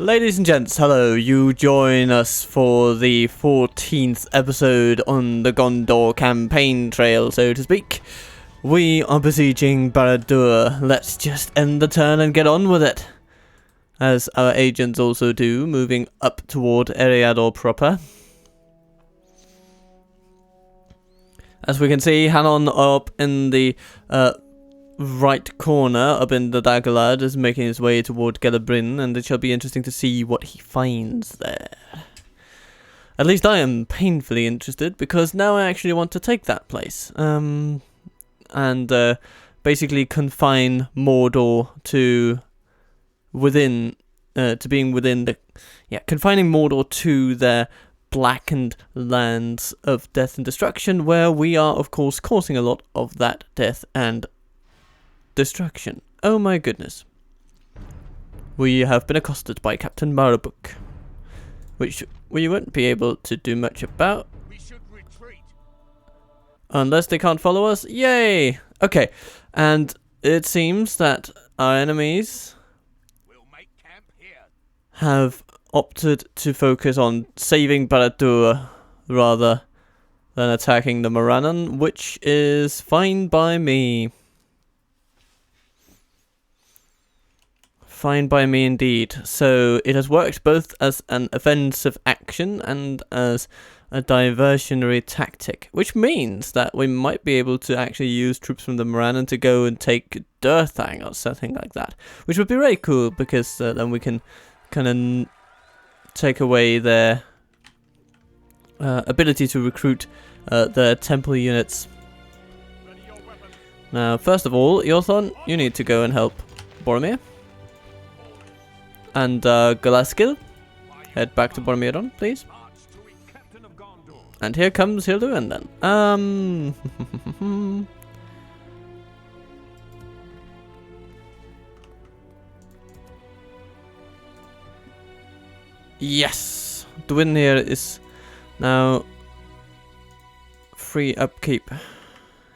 Ladies and gents, hello. You join us for the 14th episode on the Gondor campaign trail, so to speak. We are besieging Barad-dûr. Let's just end the turn and get on with it. As our agents also do, moving up toward Eriador proper. As we can see, Hanon up in the right corner, up in the Daggerlad, is making his way toward Gelabrin, and it shall be interesting to see what he finds there. At least I am painfully interested, because now I actually want to take that place. And basically confine Mordor to within, to being within the, confining Mordor to their blackened lands of death and destruction, where we are, of course, causing a lot of that death and destruction. Oh my goodness. We have been accosted by Captain Marabuk, which we won't be able to do much about. We should retreat. Unless they can't follow us. Yay! Okay, and it seems that our enemies We'll make camp here. have opted to focus on saving Barad-dûr rather than attacking the Morannon, which is fine by me. Fine by me indeed. So it has worked both as an offensive action and as a diversionary tactic, which means that we might be able to actually use troops from the Morannon to go and take Durthang or something like that, which would be very cool, because then we can kind of take away their ability to recruit their temple units. Now, first of all, Yorthon, you need to go and help Boromir. And Galaskil, head back to Boromir, please. And here comes Hilduin then. Yes, Duin here is now free upkeep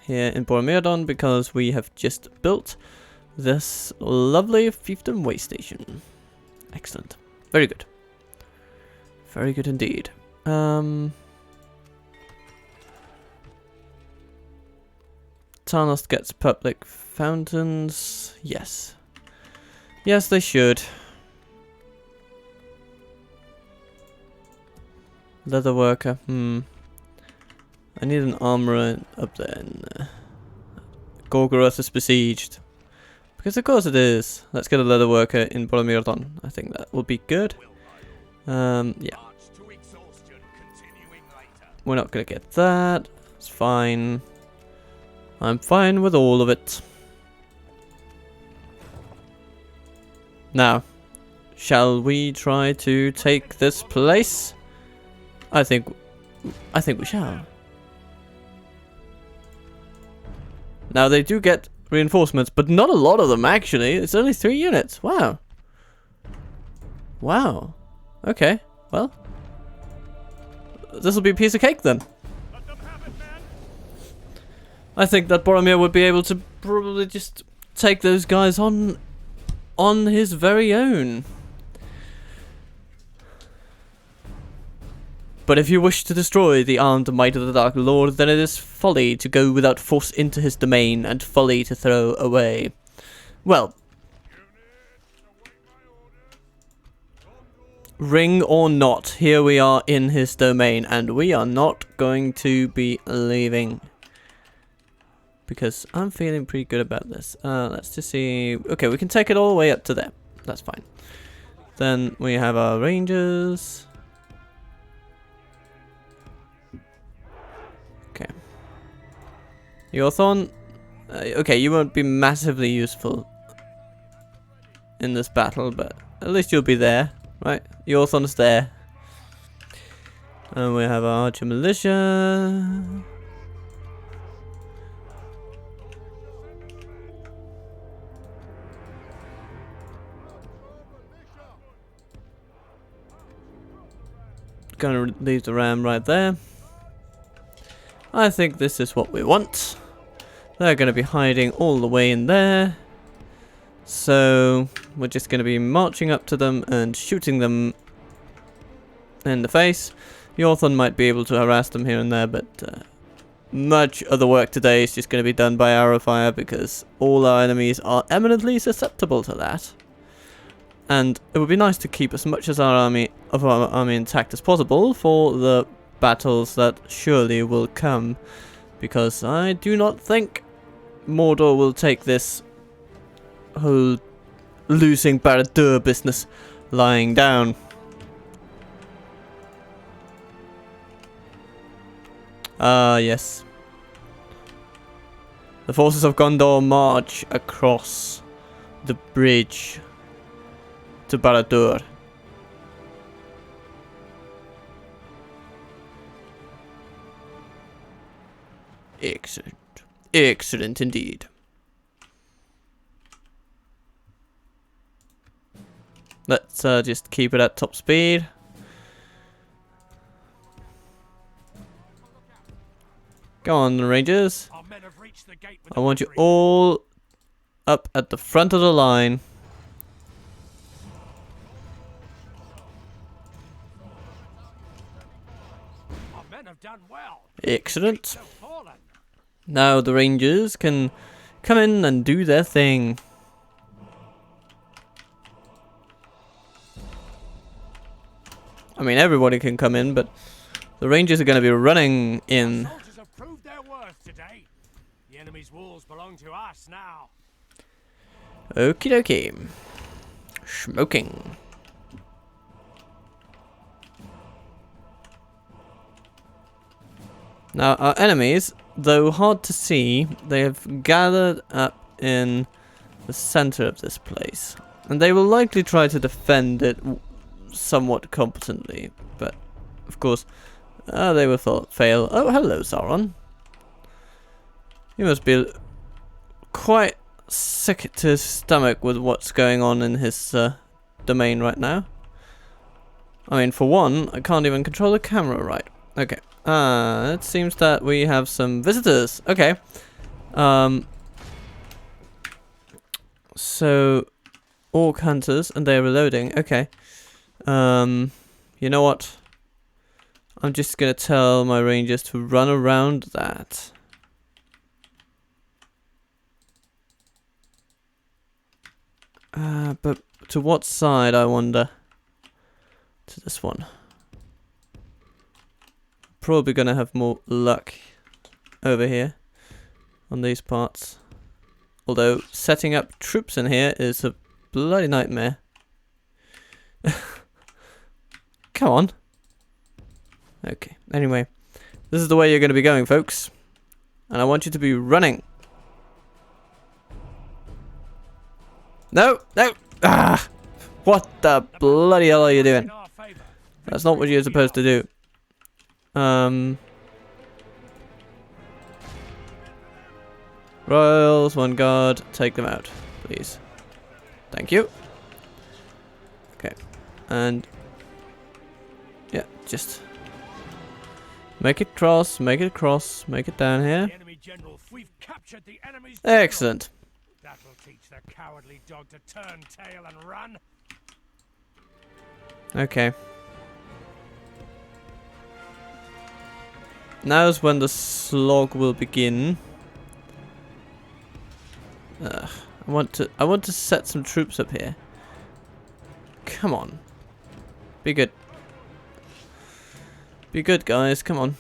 here in Boromir, because we have just built this lovely fiefdom way station. Excellent. Very good. Very good indeed. Tarnost gets public fountains. Yes. Yes, they should. Leather worker. I need an armorer up there. Gorgoroth is besieged. Because of course it is. Let's get a leather worker in Boromir. I think that will be good. Yeah. We're not gonna get that. It's fine. I'm fine with all of it. Now, shall we try to take this place? I think we shall. Now they do get reinforcements, but not a lot of them actually. It's only 3 units. Wow. Wow. Okay. Well, this will be a piece of cake then. Let them have it, man. I think that Boromir would be able to probably just take those guys on his very own. But if you wish to destroy the armed might of the Dark Lord, then it is folly to go without force into his domain, and folly to throw away. Well, ring or not, here we are in his domain, and we are not going to be leaving. Because I'm feeling pretty good about this. Let's just see. Okay, we can take it all the way up to there. That's fine. Then we have our rangers. Okay. Yorthon, okay, you won't be massively useful in this battle, but at least you'll be there, right? Yorthon's there. And we have our archer militia. Gonna leave the ram right there. I think this is what we want. They're going to be hiding all the way in there. So we're just going to be marching up to them and shooting them in the face. Yorthon might be able to harass them here and there, but much of the work today is just going to be done by arrow fire because all our enemies are eminently susceptible to that. And it would be nice to keep as much of our army intact as possible for the battles that surely will come, because I do not think Mordor will take this whole losing Barad-dûr business lying down. Ah, yes. The forces of Gondor march across the bridge to Barad-dûr. Excellent. Excellent indeed. Let's just keep it at top speed. Go on, Rangers. Our men have reached the gate with I the want you retreat. all up at the front of the line. Our men have done well. Excellent. So fallen. Now the Rangers can come in and do their thing. I mean, everybody can come in, but the Rangers are going to be running in. Soldiers have proved their worth today. The enemy's walls belong to us now. Okie dokie. Smoking. Now, our enemies, though hard to see, they have gathered up in the center of this place. And they will likely try to defend it somewhat competently. But, of course, they will fail. Oh, hello, Sauron. You must be quite sick to his stomach with what's going on in his domain right now. I mean, for one, I can't even control the camera right. Okay. It seems that we have some visitors. Okay. So, orc hunters, and they're reloading. Okay. You know what? I'm just gonna tell my rangers to run around that. But to what side, I wonder? To this one. Probably gonna have more luck over here on these parts. Although setting up troops in here is a bloody nightmare. Come on. Okay, anyway. This is the way you're gonna be going, folks. And I want you to be running. No, no! Ah! What the bloody hell are you doing? In our favor. That's not what you're supposed to do. Royals, one guard, take them out, please. Thank you. Okay, and yeah, just make it cross, make it across, make it down here. The enemy general. We've captured the enemy's general. Excellent. That'll teach the cowardly dog to turn tail and run. Okay. Now's when the slog will begin. I want to set some troops up here. Come on. Be good. Be good, guys. Come on.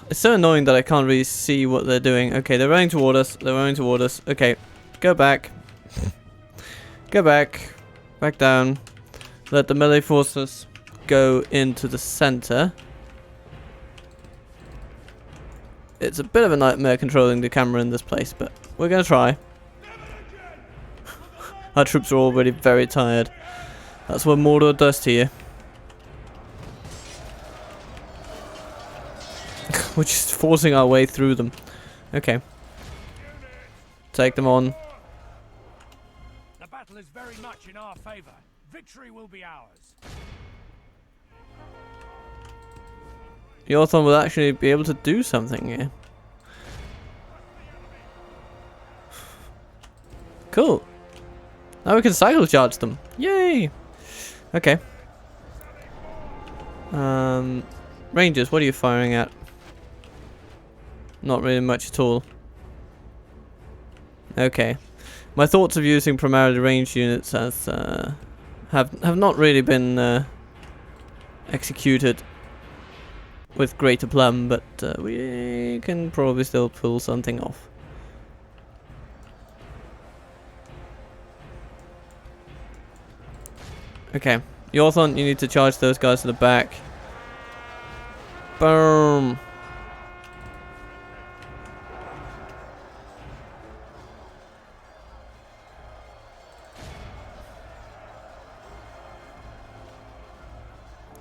It's so annoying that I can't really see what they're doing. Okay, they're running toward us. They're running toward us. Okay, go back. Go back. Back down. Let the melee forces go into the center. It's a bit of a nightmare controlling the camera in this place, but we're gonna try. Our troops are already very tired. That's what Mordor does to you. We're just forcing our way through them. Okay. Take them on. The battle is very much in our favor. Victory will be ours. Yorthon will actually be able to do something here. Cool. Now we can cycle charge them. Yay! Okay. Rangers, what are you firing at? Not really much at all. Okay. My thoughts of using primarily ranged units as have not really been executed with great aplomb, but we can probably still pull something off. Okay, Yorthon, you need to charge those guys to the back. Boom!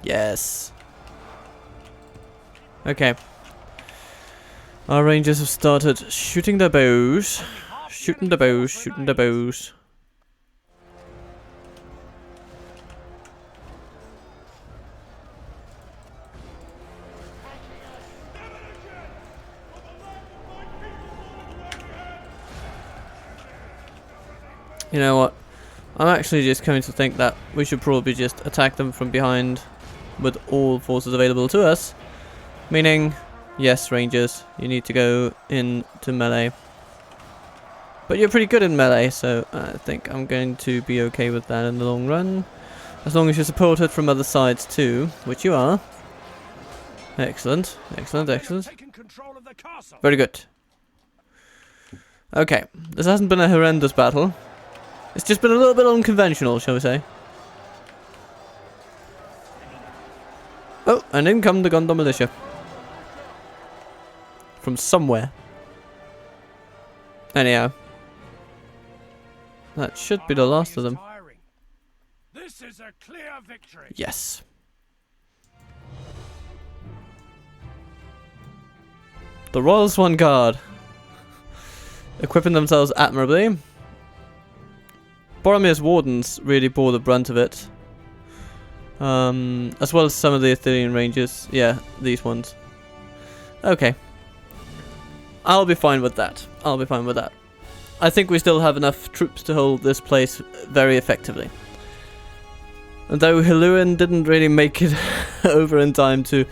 Yes. Okay. Our rangers have started shooting their bows. Shooting the bows, shooting the bows. You know what? I'm actually just coming to think that we should probably just attack them from behind with all forces available to us. Meaning, yes, rangers, you need to go into melee. But you're pretty good in melee, so I think I'm going to be okay with that in the long run. As long as you're supported from other sides too, which you are. Excellent, excellent, excellent. Very good. Okay, this hasn't been a horrendous battle. It's just been a little bit unconventional, shall we say. Oh, and in come the Gondor militia. From somewhere. Anyhow. That should be the last of them. This is a clear victory. Yes. The Royal Swan Guard. Equipping themselves admirably. Boromir's Wardens really bore the brunt of it. As well as some of the Athenian Rangers. Yeah, these ones. Okay. I'll be fine with that. I'll be fine with that. I think we still have enough troops to hold this place very effectively. And though Hiluin didn't really make it over in time to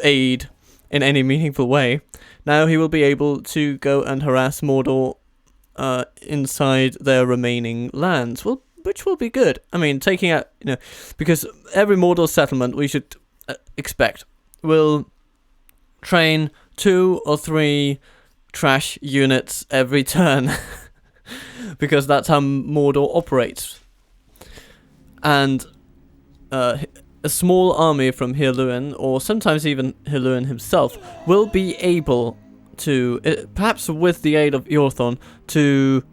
aid in any meaningful way, now he will be able to go and harass Mordor inside their remaining lands. Well, which will be good. I mean, taking out, because every Mordor settlement we should expect will train 2 or 3 trash units every turn. Because that's how Mordor operates. And a small army from Hiluin, or sometimes even Hiluin himself, will be able to, perhaps with the aid of Yorthon, to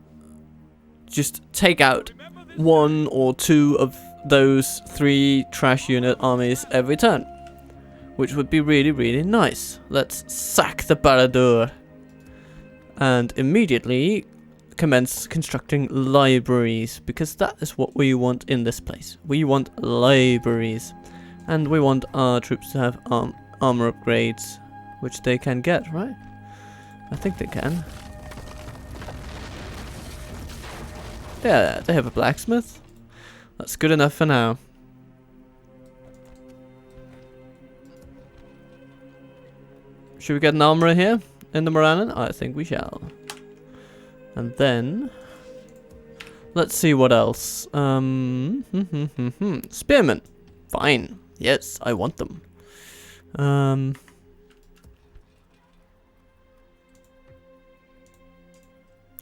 just take out 1 or 2 of those 3 trash unit armies every turn. Which would be really, really nice. Let's sack the Barad-dûr. And immediately commence constructing libraries, because that is what we want in this place. We want libraries. And we want our troops to have armor upgrades, which they can get, right? I think they can. Yeah, they have a blacksmith. That's good enough for now. Should we get an armorer here in the Morannon? I think we shall. And then let's see what else. Spearmen. Fine. Yes, I want them.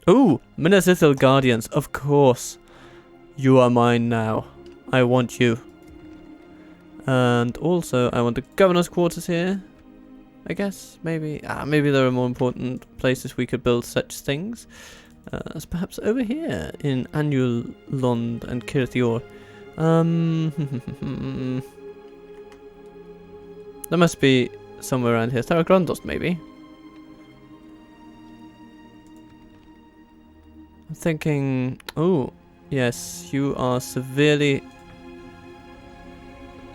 Ooh, Minas Ithil Guardians, of course. You are mine now. I want you. And also, I want the governor's quarters here. I guess, maybe. Maybe there are more important places we could build such things. As perhaps over here in Anulond and Kirthior. There must be somewhere around here. Theragrundos, maybe. I'm thinking. Oh, Yes, you are severely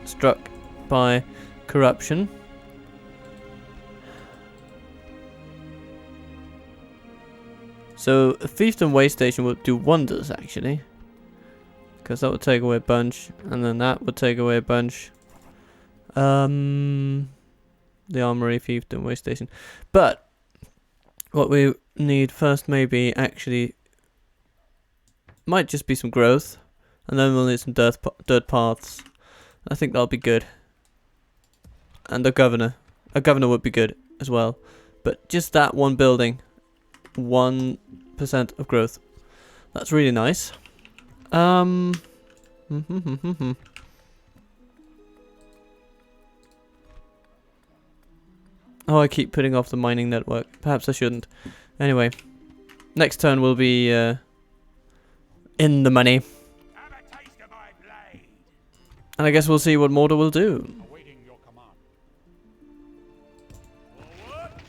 struck by corruption. So a fiefdom way station would do wonders actually. Because that would take away a bunch, and then that would take away a bunch. The armory, fiefdom, way station. But what we need first maybe actually might just be some growth, and then we'll need some dirt paths. I think that'll be good. And a governor would be good as well. But just that one building, 1% of growth. That's really nice. Oh, I keep putting off the mining network. Perhaps I shouldn't. Anyway, next turn will be in the money. And I guess we'll see what Mordor will do.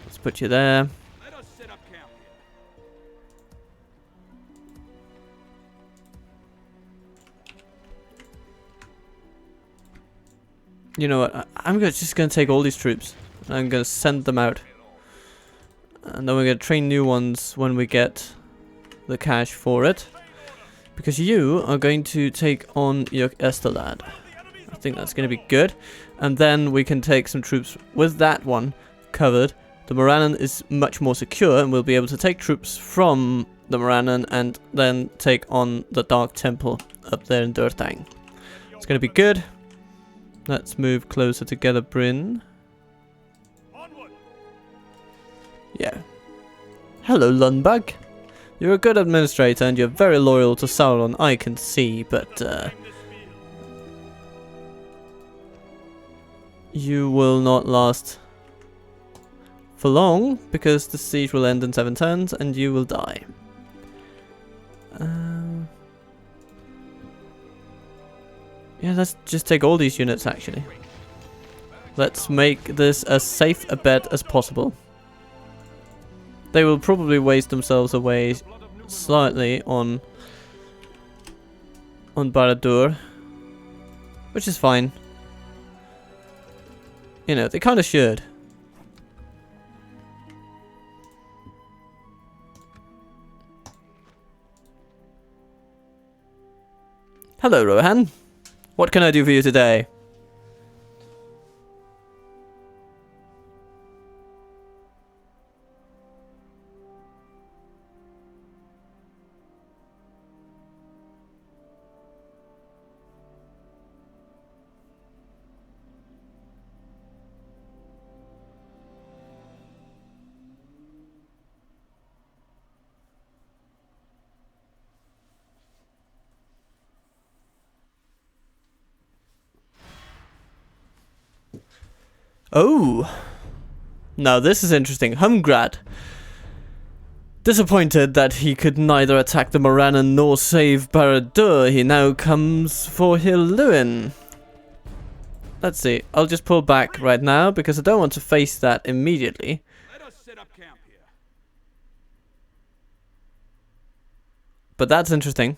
Let's put you there. You know what? I'm just going to take all these troops. And I'm going to send them out. And then we're going to train new ones when we get the cash for it. Because you are going to take on your Estelad. I think that's going to be good. And then we can take some troops with that one covered. The Morannon is much more secure, and we'll be able to take troops from the Morannon and then take on the Dark Temple up there in Durtang. It's going to be good. Let's move closer together, Bryn. Yeah. Hello, Lundbug. You're a good administrator and you're very loyal to Sauron, I can see, but you will not last for long, because the siege will end in 7 turns and you will die. Yeah, let's just take all these units actually. Let's make this as safe a bet as possible. They will probably waste themselves away slightly on Barad-dûr, which is fine. You know, they kind of should. Hello, Rohan. What can I do for you today? Oh, now this is interesting. Humgrad. Disappointed that he could neither attack the Morannon nor save Barad-dûr, he now comes for Hilluin. Let's see. I'll just pull back right now because I don't want to face that immediately. Let us set up camp here. But that's interesting.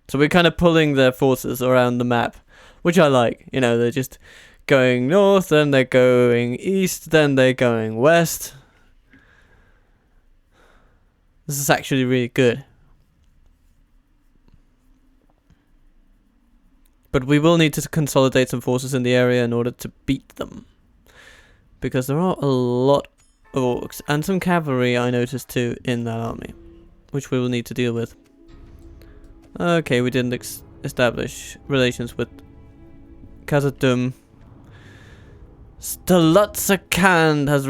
So we're kind of pulling their forces around the map, which I like. You know, they're just going north, then they're going east, then they're going west. This is actually really good. But we will need to consolidate some forces in the area in order to beat them. Because there are a lot of orcs and some cavalry I noticed too in that army, which we will need to deal with. Okay, we didn't establish relations with Khazad-dûm. Stalutza-Khand has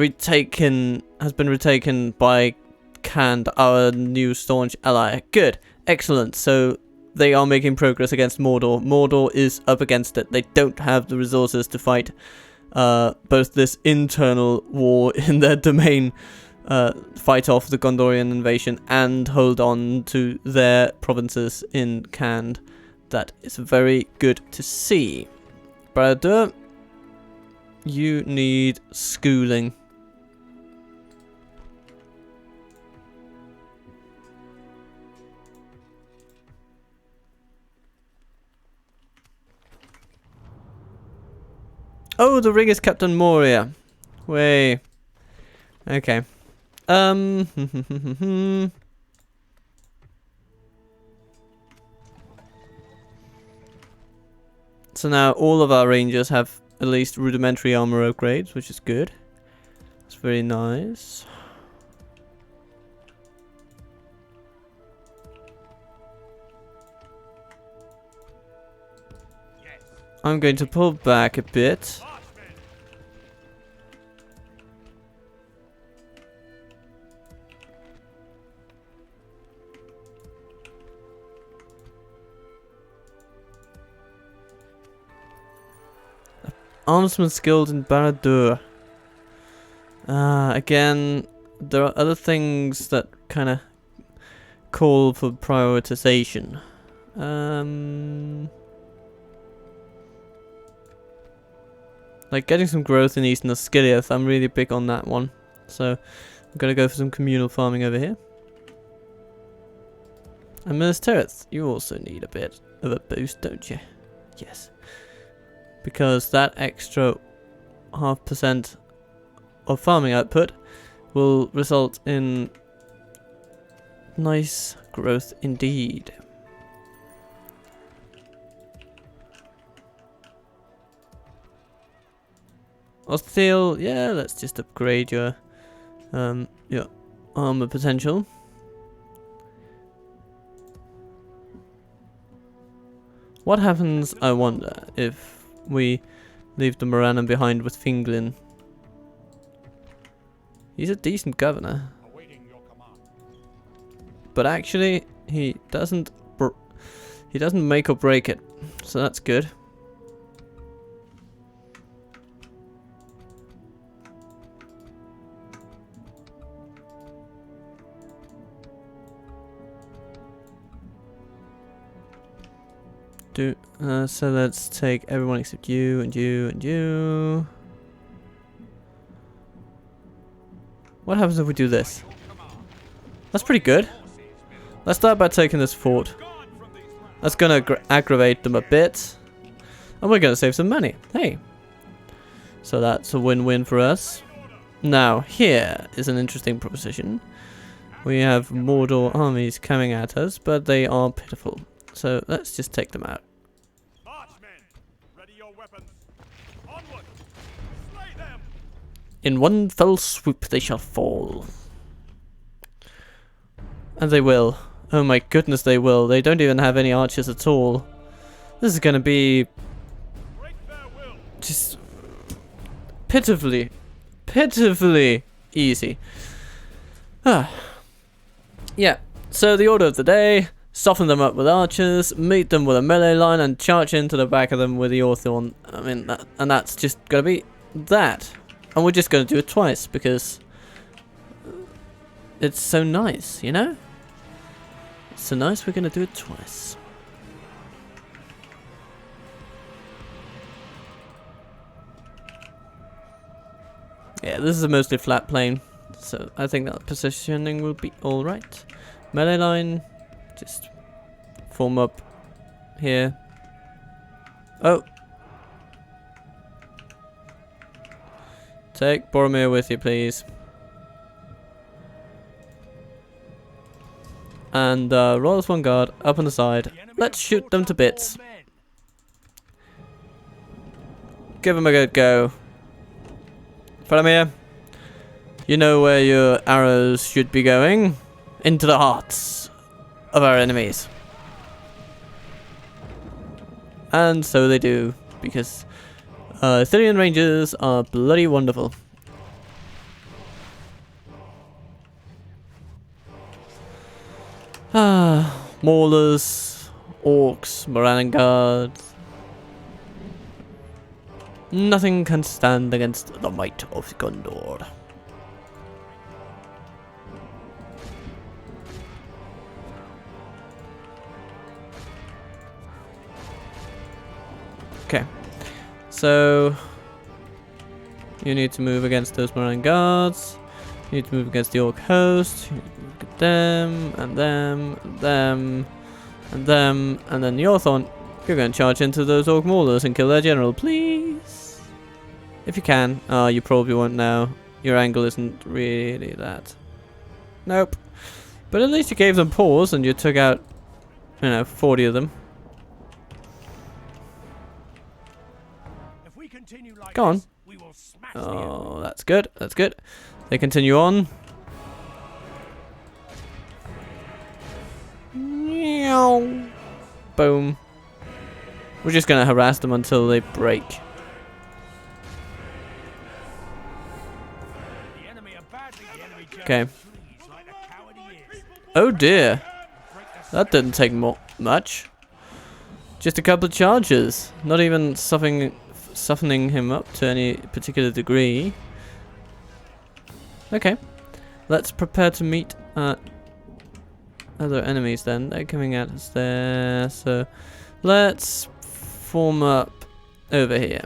been retaken by Khand, our new staunch ally. Good, excellent. So they are making progress against Mordor. Mordor is up against it. They don't have the resources to fight both this internal war in their domain, fight off the Gondorian invasion, and hold on to their provinces in Khand. That is very good to see. Barad-dûr, you need schooling. Oh, the ring is Captain Moria. Way. Okay. So now all of our rangers have at least rudimentary armor upgrades, which is good. It's very nice. I'm going to pull back a bit. Armsman skilled in Barad-dûr. Again, there are other things that kind of call for prioritization. Like getting some growth in Eastern Osgiliath, I'm really big on that one. So I'm gonna go for some communal farming over here. And Minas Tirith, you also need a bit of a boost, don't you? Yes. Because that extra 0.5% of farming output will result in nice growth indeed. Osteel, yeah, let's just upgrade your armor potential. What happens, I wonder, if we leave the Morannon behind with Finglin? He's a decent governor, but actually he doesn't make or break it, so that's good. So let's take everyone except you and you and you. What happens if we do this? That's pretty good. Let's start by taking this fort. That's gonna aggravate them a bit, and we're gonna save some money. Hey, so that's a win-win for us. Now here is an interesting proposition. We have Mordor armies coming at us, but they are pitiful. So let's just take them out. In one fell swoop they shall fall. And they will. Oh my goodness, they will. They don't even have any archers at all. This is gonna be just pitifully easy. Yeah, so the order of the day: soften them up with archers, meet them with a melee line, and charge into the back of them with the Orthorn. I mean, and that's just gonna be that. And we're just gonna do it twice because it's so nice, you know? It's so nice, we're gonna do it twice. Yeah, this is a mostly flat plane, so I think that positioning will be alright. Melee line, just form up here. Oh! Take Boromir with you, please. And roll as one guard, up on the side. Let's shoot them to bits. Give them a good go. Faramir, you know where your arrows should be going. Into the hearts of our enemies. And so they do, because Arthurian Rangers are bloody wonderful. Maulers, orcs, Morannon guards. Nothing can stand against the might of Gondor. Okay, so you need to move against those Morannon guards. You need to move against the orc host. You need to move at them, and them, and them, and them, and then the Orthorn. You're going to charge into those orc maulers and kill their general, please. If you can. You probably won't now. Your angle isn't really that. Nope. But at least you gave them pause and you took out, 40 of them. If we continue like Go on. this, we will smash the enemy. Oh, that's good. That's good. They continue on. Boom. We're just gonna harass them until they break. The enemy are badly Okay. flees like the coward he is. Oh dear. Break the That didn't take much. Just a couple of charges. Not even softening him up to any particular degree. Okay. Let's prepare to meet other enemies then. They're coming at us there. So let's form up over here.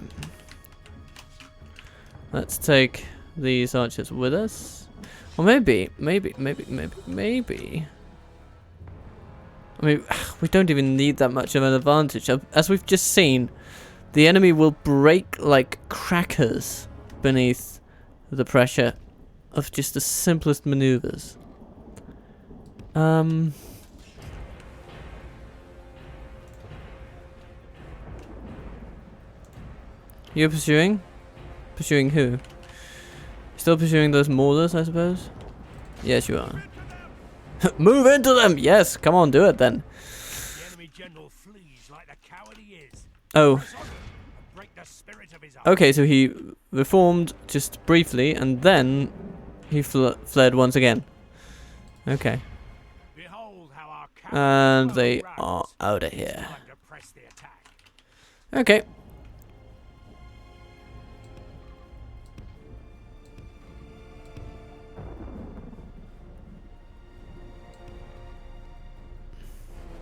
Let's take these archers with us. Or maybe. I mean, we don't even need that much of an advantage. As we've just seen, the enemy will break like crackers beneath the pressure of just the simplest maneuvers. You're pursuing? Pursuing who? Still pursuing those maulers, I suppose? Yes, you are. Move into them! Yes, come on, do it then. The enemy general flees like the coward he is. Oh, Press on and break the spirit of his army. okay, so he reformed just briefly, and then he fled once again. Okay. Behold how our coward And foe they rout. are out of here. Time to press the attack. Okay.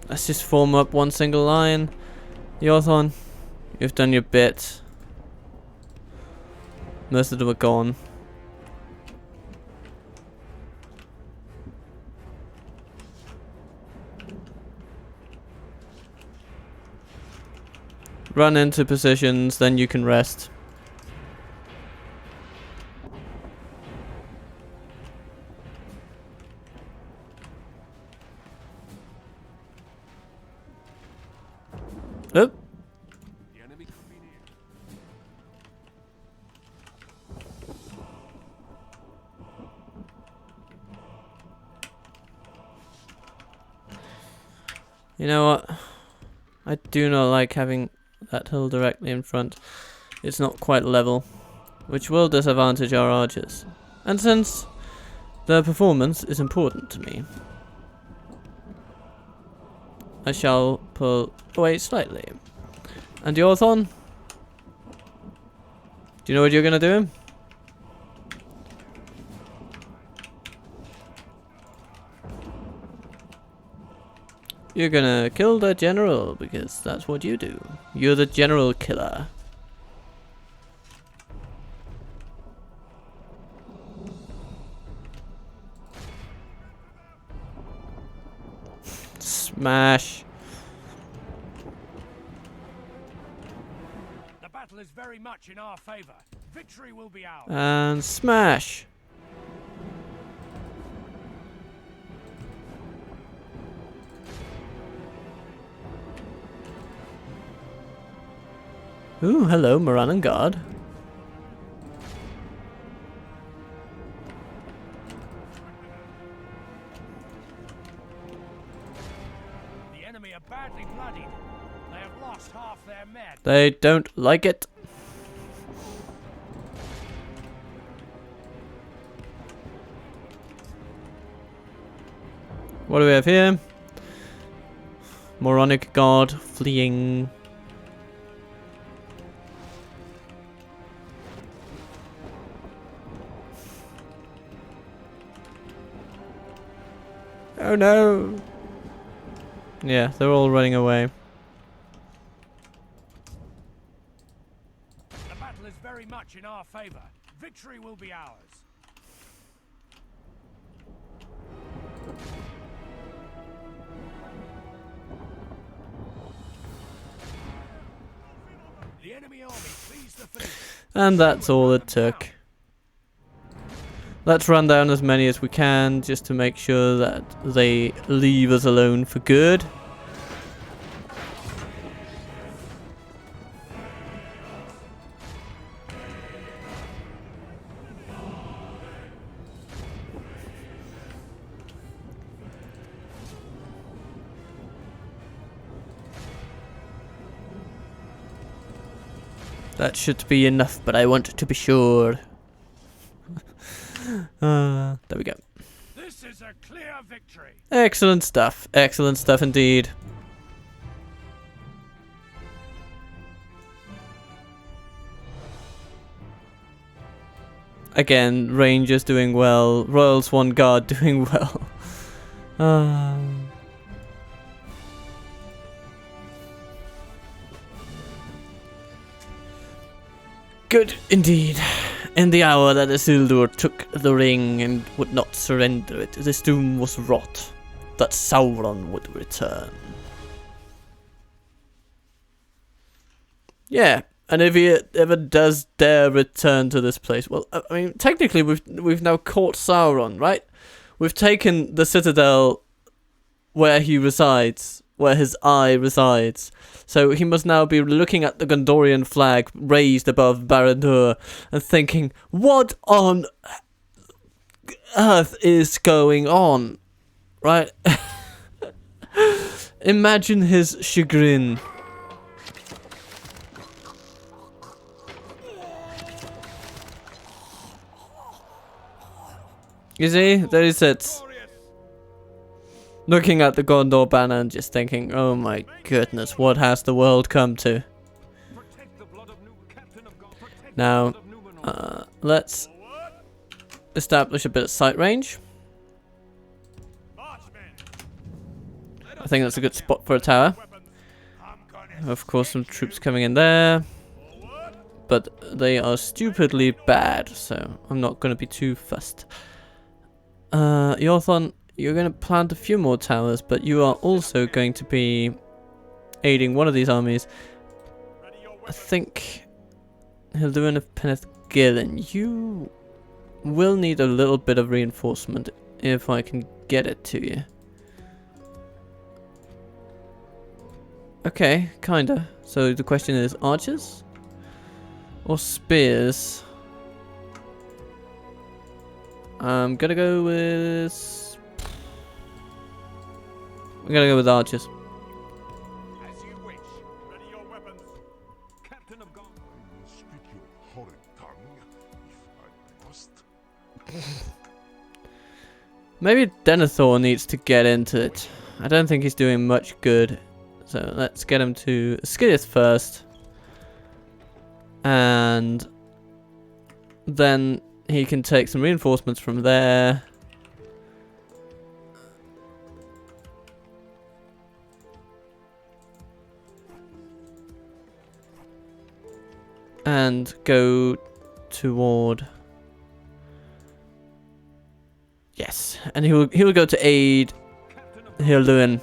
Let's just form up one single line. Yorthon, you've done your bit. Most of them are gone. Run into positions, then you can rest. Oop. The enemy could be near. You know what? I do not like having that hill directly in front. It's not quite level, which will disadvantage our archers. And since their performance is important to me, I shall pull away slightly. And Yorthon? Do you know what you're gonna do? You're gonna kill the general, because that's what you do. You're the general killer. Smash. The battle is very much in our favor. Victory will be ours. And smash. Ooh, hello, Moran and Guard. The enemy are badly bloodied. They have lost half their men. They don't like it. What do we have here? Moronic Guard fleeing. Oh no! Yeah, they're all running away. The battle is very much in our favor. Victory will be ours. The The enemy army flees the field. And that's all it took. Let's run down as many as we can just to make sure that they leave us alone for good. That should be enough, but I want to be sure. There we go. This is a clear victory. Excellent stuff. Excellent stuff indeed. Again, Rangers doing well. Royal Swan Guard doing well. Good indeed. In the hour that Isildur took the ring and would not surrender it, this doom was wrought, that Sauron would return. Yeah, and if he ever does dare return to this place, well, I mean, technically we've now caught Sauron, right? We've taken the citadel where he resides, where his eye resides. So he must now be looking at the Gondorian flag raised above Barad-dûr and thinking, what on earth is going on? Right? Imagine his chagrin. You see? There he sits. Looking at the Gondor banner and just thinking, oh my goodness, what has the world come to? Now, let's establish a bit of sight range. I think that's a good spot for a tower. Of course, some troops coming in there. But they are stupidly bad, so I'm not going to be too fussed. Yorthon, you're going to plant a few more towers, but you are also going to be aiding one of these armies. I think Hilduin of Penethgillen, you will need a little bit of reinforcement if I can get it to you. Okay, kinda. So the question is, archers or spears? I'm gonna go with... I'm gonna go with archers. As you wish. Ready your weapons. Captain of Gondor. I will speak your horrid tongue if I must. Maybe Denethor needs to get into it. I don't think he's doing much good. So let's get him to Skidith first. And then he can take some reinforcements from there. And go toward... Yes, and he will go to aid Hilduin,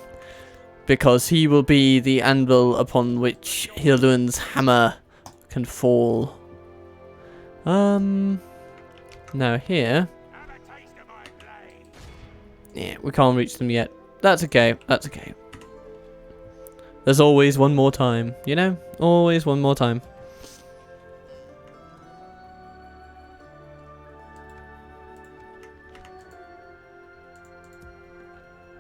because he will be the anvil upon which Hilduin's hammer can fall. Now here... Yeah, we can't reach them yet. That's okay, that's okay. There's always one more time, you know? Always one more time.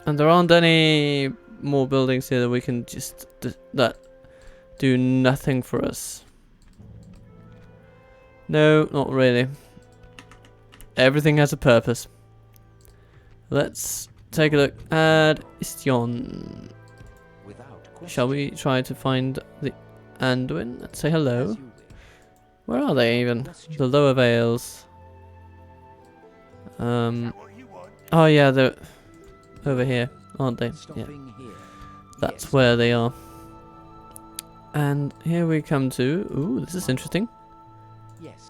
And there aren't any more buildings here that we can just... that do nothing for us. No, not really. Everything has a purpose. Let's take a look at Istion. Shall we try to find the Anduin? Let's say hello. Where are they even? The Lower Vales. Oh yeah, they're over here, aren't they? Yeah. That's where they are. And here we come to... Ooh, this is interesting. Yes.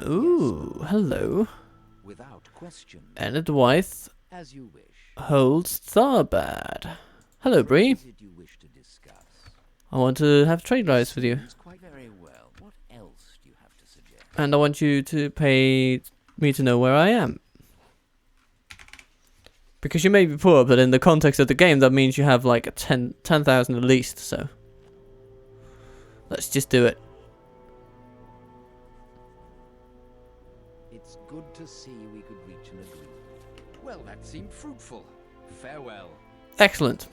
Ooh, hello. Without question. Enid Wythe As you wish. holds Tharbad. Hello, Bree. What is it you wish to discuss? I want to have trade rights with you. Seems quite very well. What else do you have to suggest? And I want you to pay me to know where I am. Because you may be poor, but in the context of the game, that means you have like a 10,000 at least, so. Let's just do it. It's good to see we could reach an agreement. Well, that seemed fruitful. Farewell. Excellent.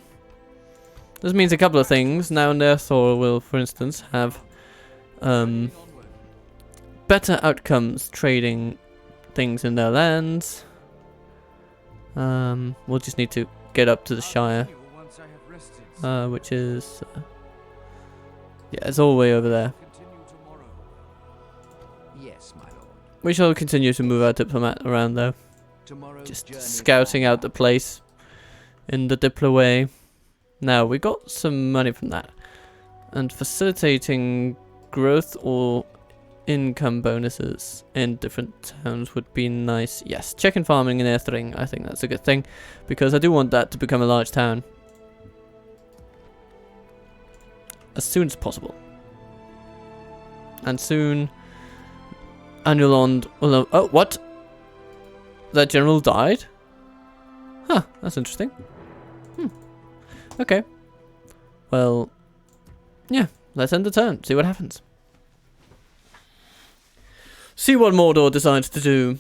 This means a couple of things. Now Nerthor will, for instance, have better outcomes trading things in their lands. We'll just need to get up to the Shire, which is yeah, it's all the way over there. Yes, my lord. We shall continue to move our diplomat around though, Tomorrow's just journey scouting out the place in the Diplo way. Now we got some money from that, and facilitating growth or income bonuses in different towns would be nice. Yes, chicken farming in Earthring, I think that's a good thing, because I do want that to become a large town as soon as possible. And soon Anulond will... Oh, what? That general died? Huh, that's interesting. Okay. Well, yeah, let's end the turn, see what happens. See what Mordor decides to do.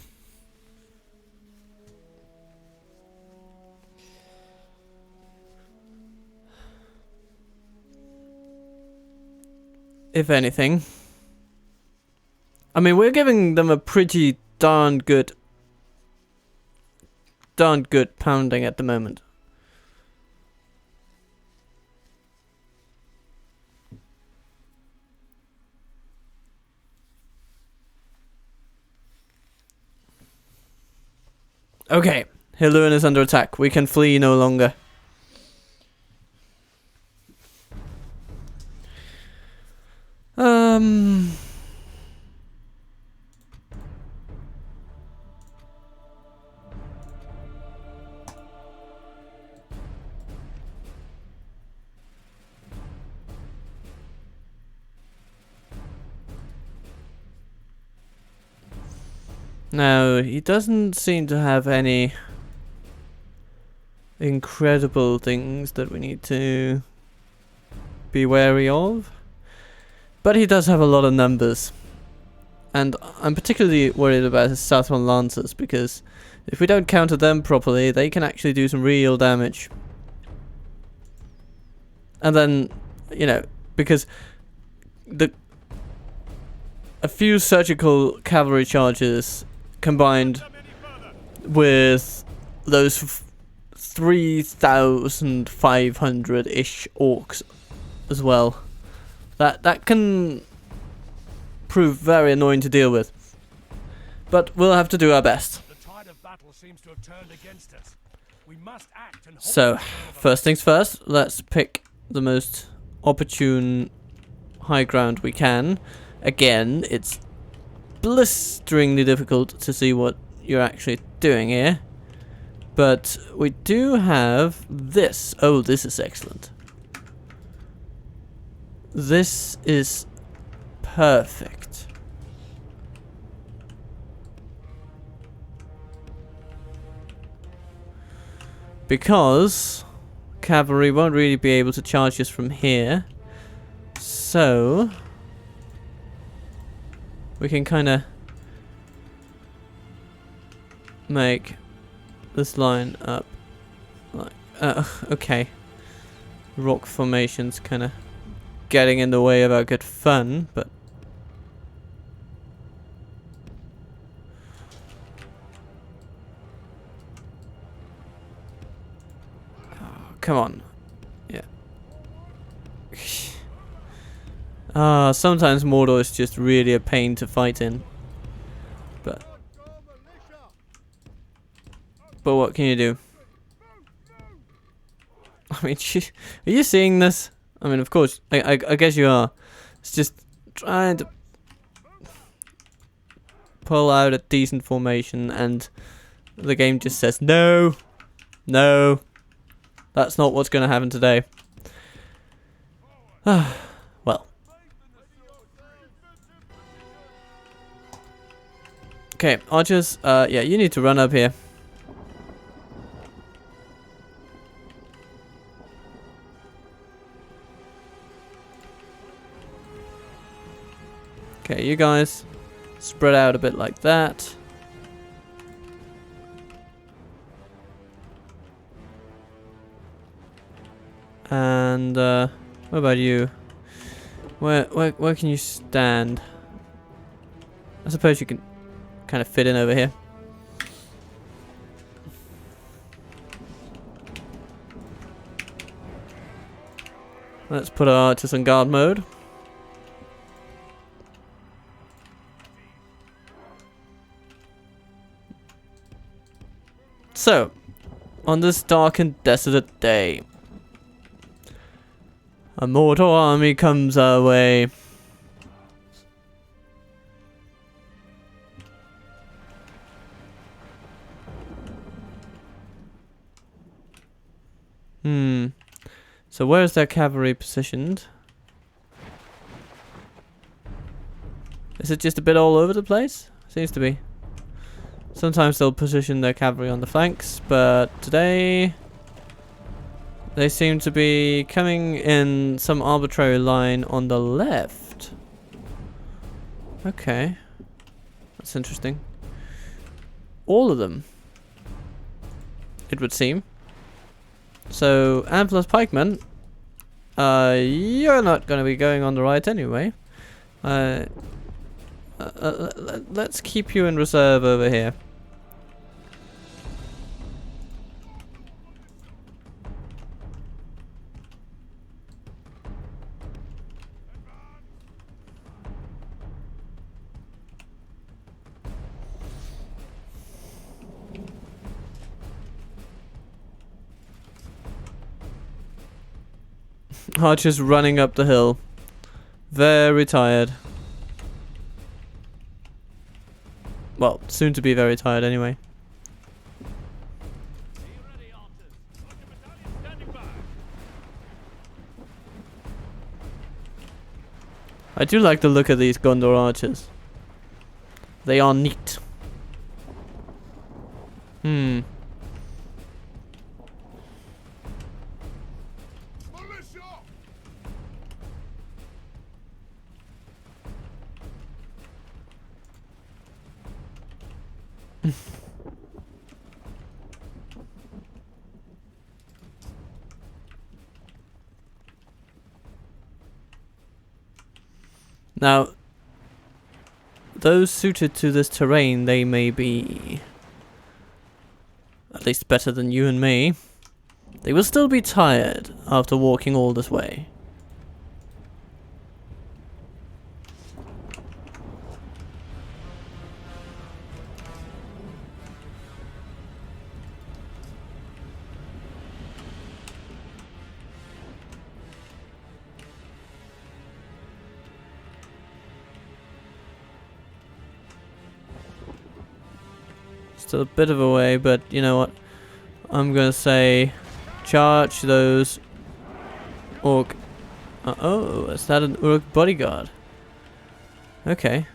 If anything. I mean, we're giving them a pretty darn good pounding at the moment. Okay, Hiluan is under attack. We can flee no longer. No, he doesn't seem to have any incredible things that we need to be wary of. But he does have a lot of numbers. And I'm particularly worried about his Southron Lancers, because if we don't counter them properly, they can actually do some real damage. And then, you know, because a few surgical cavalry charges combined with those 3,500-ish orcs as well, that can prove very annoying to deal with. But we'll have to do our best. The tide of battle seems to have turned against us. We must act and hold So, them. first things first, let's pick the most opportune high ground we can. Again, it's blisteringly difficult to see what you're actually doing here. But we do have this. Oh, this is excellent. This is perfect. Because cavalry won't really be able to charge us from here. So we can kind of make this line up like okay. Rock formations kind of getting in the way of our good fun, but come on. Yeah. Sometimes Mordor is just really a pain to fight in. But what can you do? I mean, are you seeing this? I mean, of course, I guess you are. It's just trying to pull out a decent formation, and the game just says, no, no, that's not what's going to happen today. Well. Okay, archers, yeah, you need to run up here. Okay, you guys spread out a bit like that. And what about you? Where can you stand? I suppose you can kind of fit in over here. Let's put our archers in guard mode. So, on this dark and desolate day, a mortal army comes our way. So where is their cavalry positioned? Is it just a bit all over the place? Seems to be. Sometimes they'll position their cavalry on the flanks, but today they seem to be coming in some arbitrary line on the left. Okay. That's interesting. All of them, it would seem. So, Antler's pikemen, you're not going to be going on the right anyway. Let's keep you in reserve over here. Archer's running up the hill. Very tired. Well, soon to be very tired anyway. I do like the look of these Gondor archers. They are neat. Now, those suited to this terrain, they may be at least better than you and me. They will still be tired after walking all this way. Still a bit of a way, but you know what? I'm gonna say charge those orc. Oh, is that an orc bodyguard? Okay.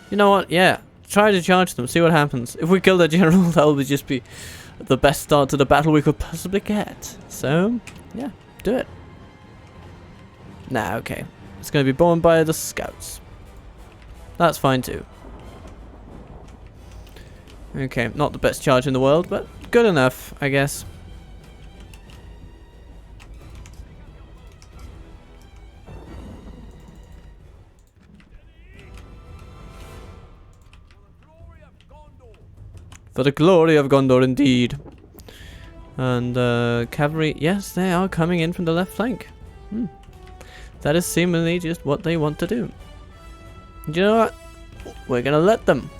You know what? Yeah, try to charge them. See what happens. If we kill the general, that will just be the best start to the battle we could possibly get. So, yeah, do it. Nah, okay. It's gonna be borne by the scouts. That's fine too. Okay, not the best charge in the world, but good enough, I guess. For the glory of Gondor, indeed. And cavalry, yes, they are coming in from the left flank. That is seemingly just what they want to do. And you know what? We're gonna let them.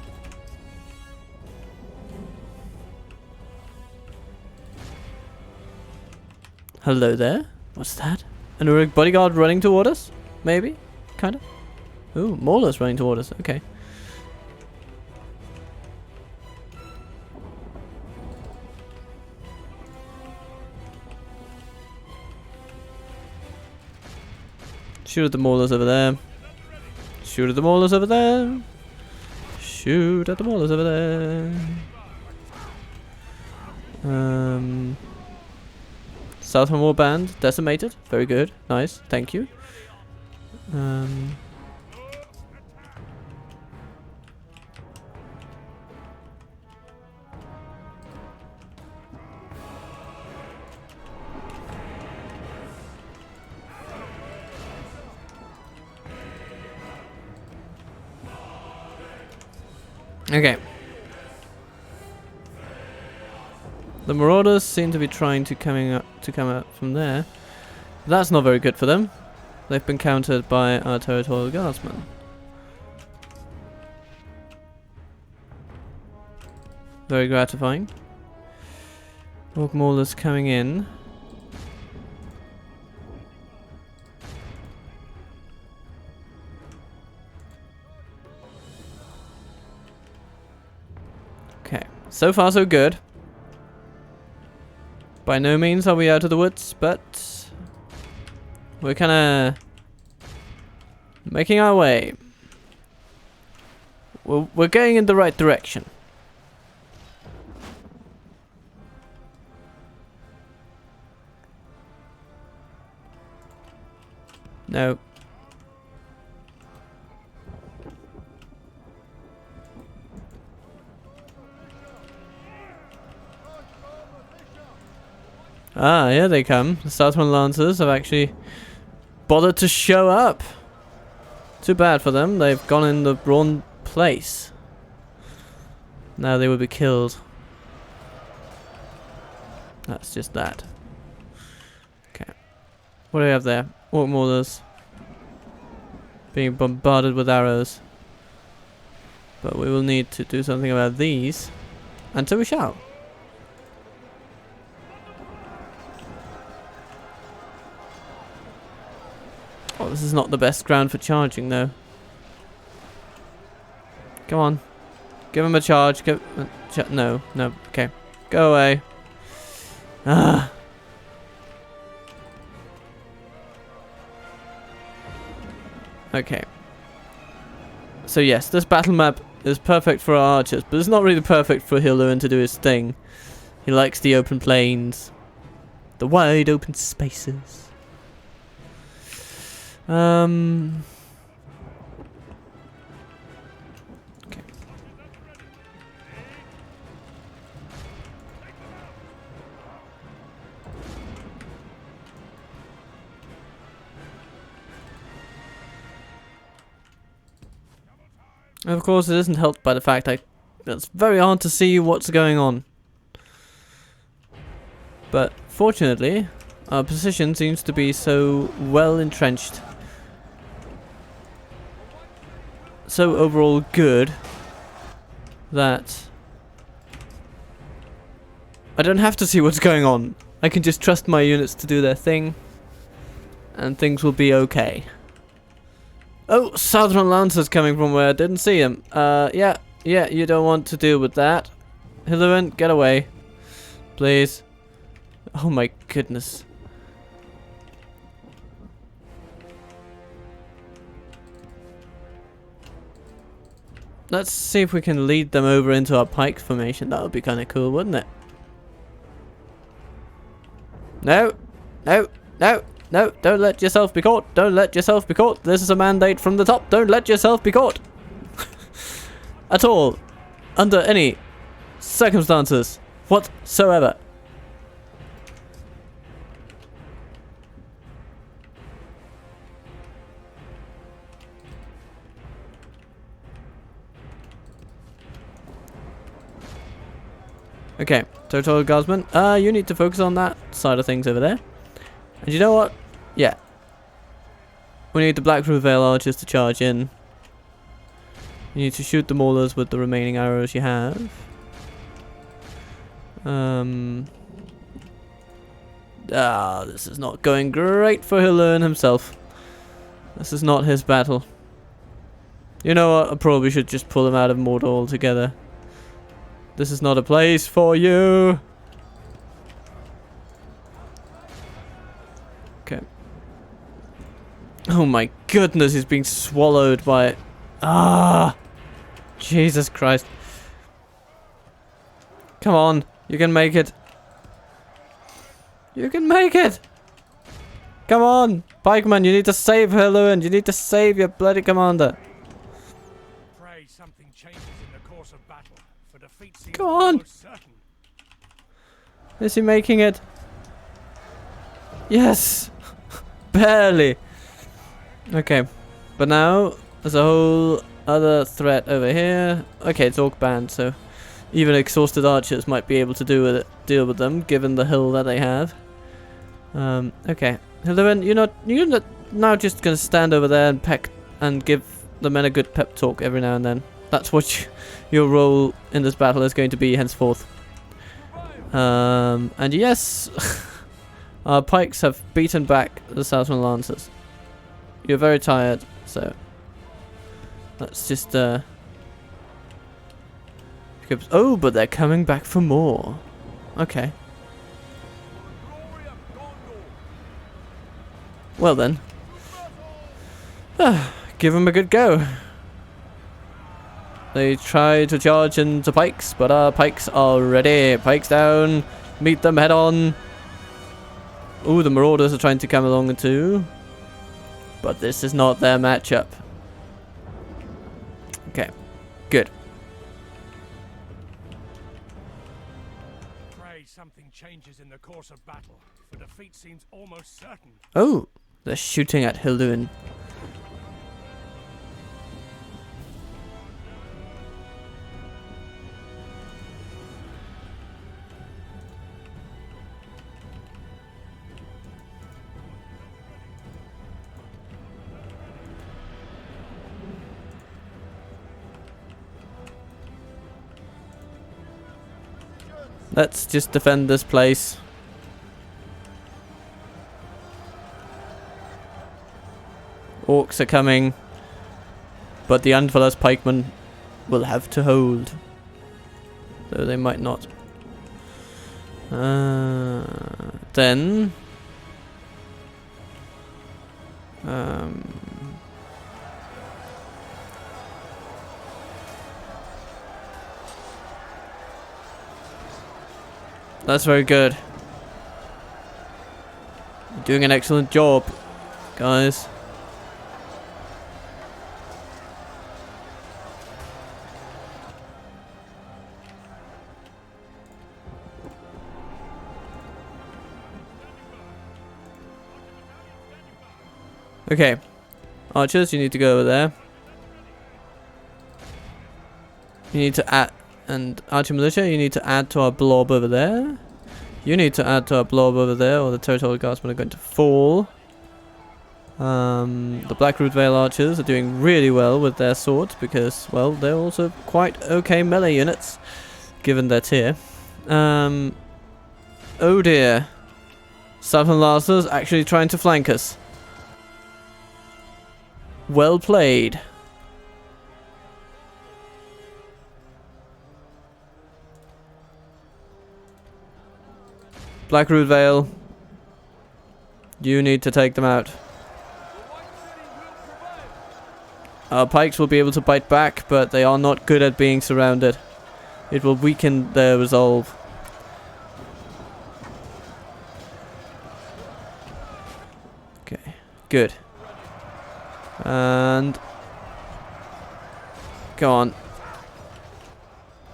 Hello there. What's that? An Uruk bodyguard running toward us? Maybe? Kinda? Ooh, Mauler's running toward us. Okay. Shoot at the maulers over there. Shoot at the maulers over there. Shoot at the maulers over there. Southern Warband decimated. Very good. Nice. Thank you. Okay. The Marauders seem to be trying to come out from there. That's not very good for them. They've been countered by our territorial guardsmen. Very gratifying. Orc Maulers coming in. Okay, so far so good. By no means are we out of the woods, but we're kind of making our way. We're going in the right direction. No. Ah, here they come. The Southern Lancers have actually bothered to show up. Too bad for them. They've gone in the wrong place. Now they will be killed. That's just that. Okay. What do we have there? Orc Maulers. Being bombarded with arrows. But we will need to do something about these. And so we shall. Oh, this is not the best ground for charging, though. Come on. Give him a charge. No, no. Okay. Go away. Ah. Okay. So yes, this battle map is perfect for our archers, but it's not really perfect for Hilduin to do his thing. He likes the open plains. The wide open spaces. Okay. Of course, it isn't helped by the fact that it's very hard to see what's going on. But fortunately, our position seems to be so well entrenched. So overall good that I don't have to see what's going on. I can just trust my units to do their thing and things will be okay. Oh, Southern Lancers coming from where I didn't see him. Yeah, you don't want to deal with that. Hilduin, get away. Please. Oh my goodness. Let's see if we can lead them over into our pike formation. That would be kind of cool, wouldn't it? No, no, no, no, don't let yourself be caught. Don't let yourself be caught. This is a mandate from the top. Don't let yourself be caught. At all. Under any circumstances whatsoever. Okay, Territorial Guardsman, you need to focus on that side of things over there. And you know what? Yeah. We need the Blackroot Vale archers to charge in. You need to shoot the maulers with the remaining arrows you have. This is not going great for Hilduin himself. This is not his battle. You know what? I probably should just pull him out of Mordor altogether. This is not a place for you. Okay. Oh my goodness, he's being swallowed by... Ah! Jesus Christ. Come on, you can make it. You can make it! Come on! Pikeman, you need to save her, Lewin. You need to save your bloody commander. Pray something changes in the course of battle, for defeat seems Come on. almost certain. Is he making it? Yes! Barely! Okay. But now, there's a whole other threat over here. Okay, it's Orc banned, so even exhausted archers might be able to deal with them, given the hill that they have. Okay. Lewin, you're not now just gonna stand over there and peck and give the men a good pep talk every now and then. That's what your role in this battle is going to be henceforth. And yes, our pikes have beaten back the Southern Lancers. You're very tired, so let's just oh, but they're coming back for more. Okay. Well then, give them a good go. They try to charge into pikes, but our pikes are ready. Pikes down, meet them head on. Ooh, the marauders are trying to come along too, but this is not their matchup. Okay, good. Pray something changes in the course of battle, for defeat seems almost certain. Oh, they're shooting at Hilduin. Let's just defend this place. Orcs are coming, but the Anvilus pikemen will have to hold, though they might not. Then that's very good. You're doing an excellent job, guys. Okay, archers, you need to go over there. You need to add, and archer militia, you need to add to our blob over there. You need to add to our blob over there, or the territorial guardsmen are going to fall. The Black Root Vale archers are doing really well with their swords because, well, they're also quite okay melee units, given their tier. Oh dear. Southern Lancers actually trying to flank us. Well played. Black Root Vale, you need to take them out. Our pikes will be able to bite back, but they are not good at being surrounded. It will weaken their resolve. Okay, good. And go on.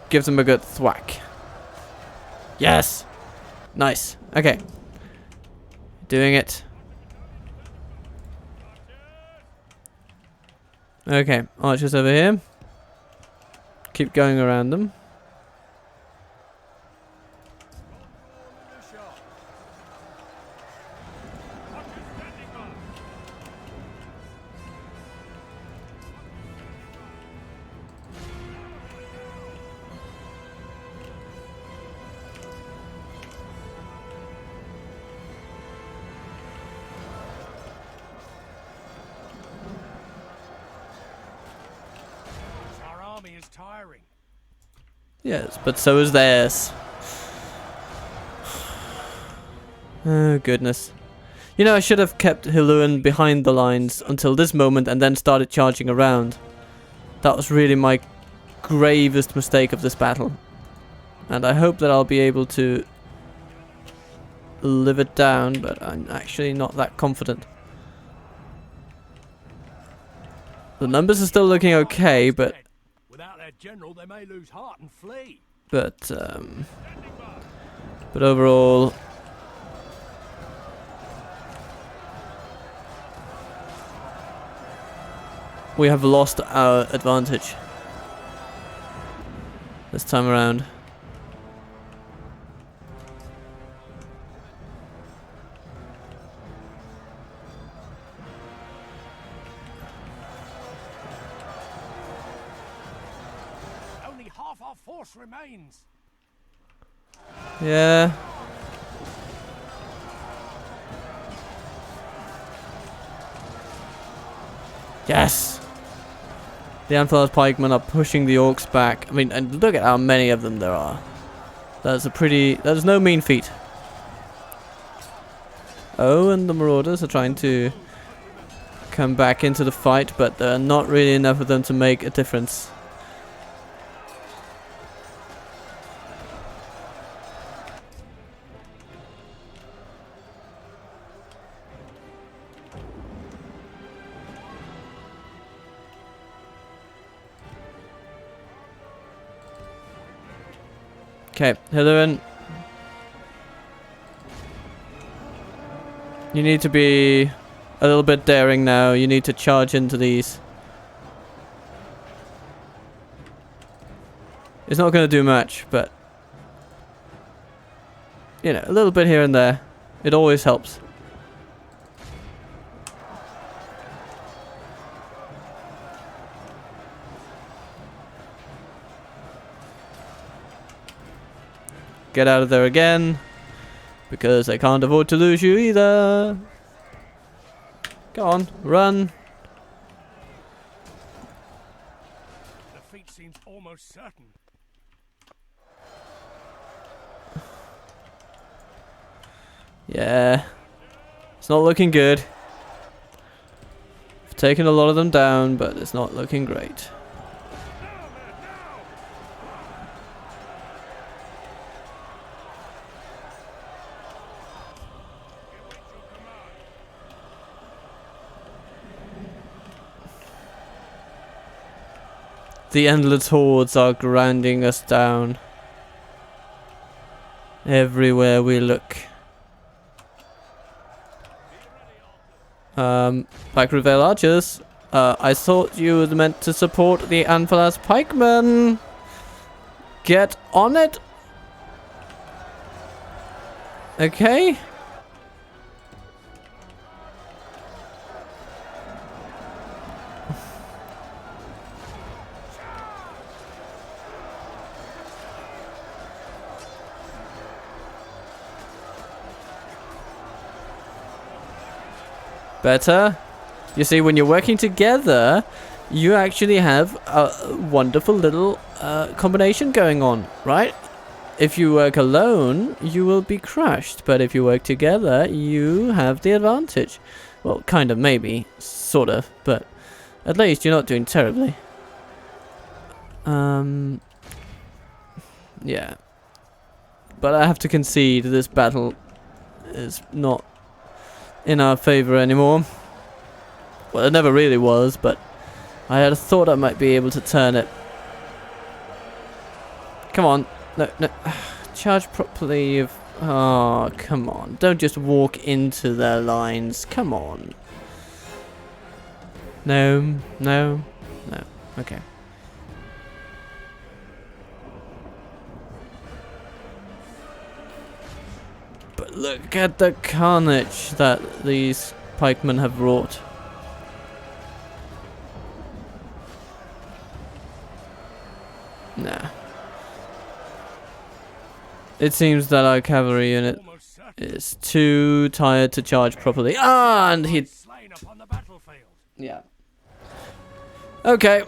Give them a good thwack. Yes! Nice. Okay. Doing it. Okay, archers over here. Keep going around them. Is tiring. Yes, but so is theirs. Oh, goodness. You know, I should have kept Hiluan behind the lines until this moment and then started charging around. That was really my gravest mistake of this battle. And I hope that I'll be able to live it down, but I'm actually not that confident. The numbers are still looking okay, but without their general, they may lose heart and flee. But overall, we have lost our advantage this time around. Only half our force remains. Yeah. Yes! The Anfilas pikemen are pushing the orcs back. I mean, and look at how many of them there are. That is no mean feat. Oh, and the marauders are trying to come back into the fight, but there are not really enough of them to make a difference. Okay, Hiluan. You need to be a little bit daring now. You need to charge into these. It's not going to do much, but you know, a little bit here and there. It always helps. Get out of there again, because I can't afford to lose you either. Go on, run. Defeat seems almost certain. Yeah, it's not looking good. I've taken a lot of them down, but it's not looking great. The endless hordes are grinding us down. Everywhere we look. Black Vale Archers. I thought you were meant to support the Anfilas pikemen. Get on it. Okay. Better. You see, when you're working together, you actually have a wonderful little combination going on, right? If you work alone, you will be crushed. But if you work together, you have the advantage. Well, kind of, maybe. Sort of. But at least you're not doing terribly. Yeah. But I have to concede this battle is not in our favor anymore. Well, it never really was, but I had thought I might be able to turn it. Come on. No, no. Charge properly. Oh, come on. Don't just walk into their lines. Come on. No, no, no. Okay. But look at the carnage that these pikemen have wrought. Nah. It seems that our cavalry unit is too tired to charge properly. Ah, and he... Yeah. Okay.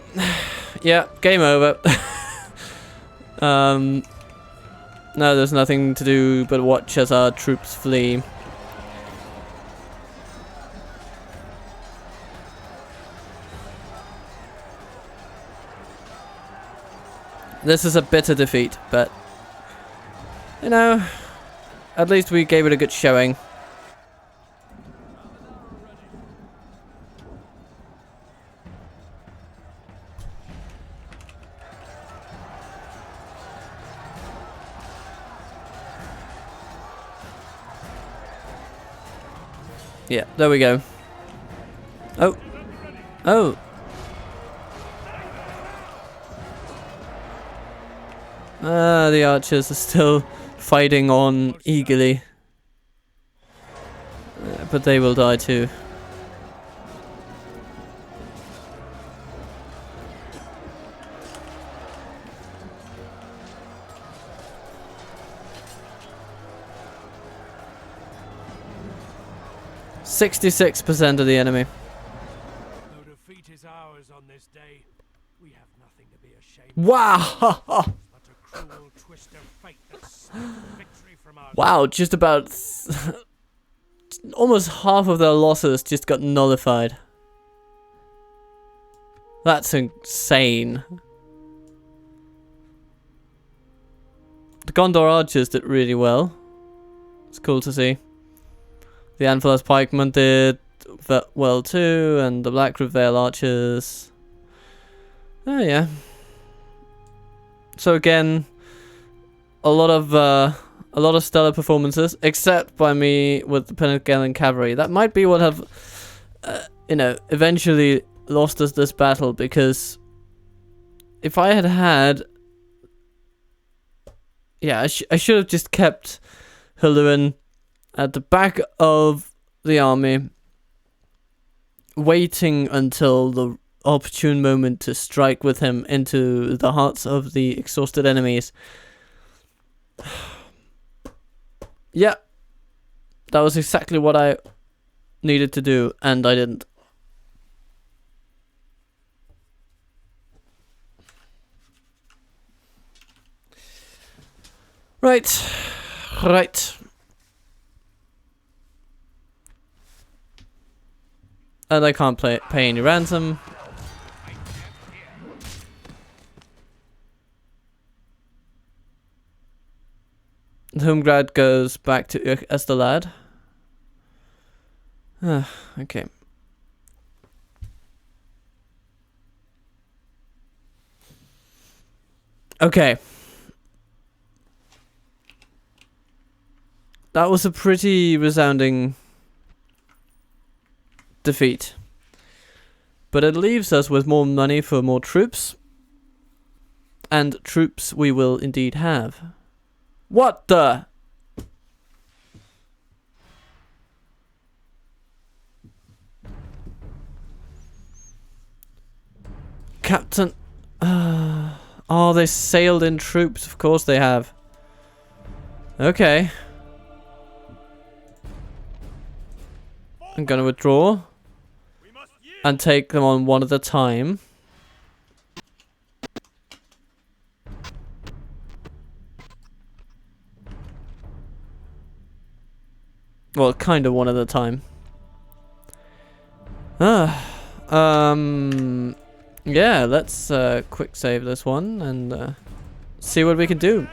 Yeah, game over. No, there's nothing to do but watch as our troops flee. This is a bitter defeat, but you know, at least we gave it a good showing. Yeah, there we go. Oh. Oh. The archers are still fighting on eagerly. But they will die too. "66% of the enemy." Though defeat is ours on this day, we have nothing to be ashamed of. Wow! But a cruel twist of fate that snatched victory from our Wow, just about almost half of their losses just got nullified. That's insane. The Gondor archers did really well. It's cool to see. The Anvil's pikemen did well too, and the Blackroot Vale archers. Oh yeah. So again, a lot of stellar performances, except by me with the Penanggalan cavalry. That might be what have, eventually lost us this battle, because if I had, yeah, I should have just kept Halluin at the back of the army, waiting until the opportune moment to strike with him into the hearts of the exhausted enemies. Yeah, that was exactly what I needed to do, and I didn't. Right. And I can't pay any ransom. Homegrad goes back to Estelad. Okay. Okay. That was a pretty resounding defeat. But it leaves us with more money for more troops. And troops we will indeed have. What the? Captain... oh, they sailed in troops. Of course they have. Okay. I'm gonna withdraw. And take them on one at a time. Well, kind of one at a time. Yeah, let's quick save this one and see what we can do.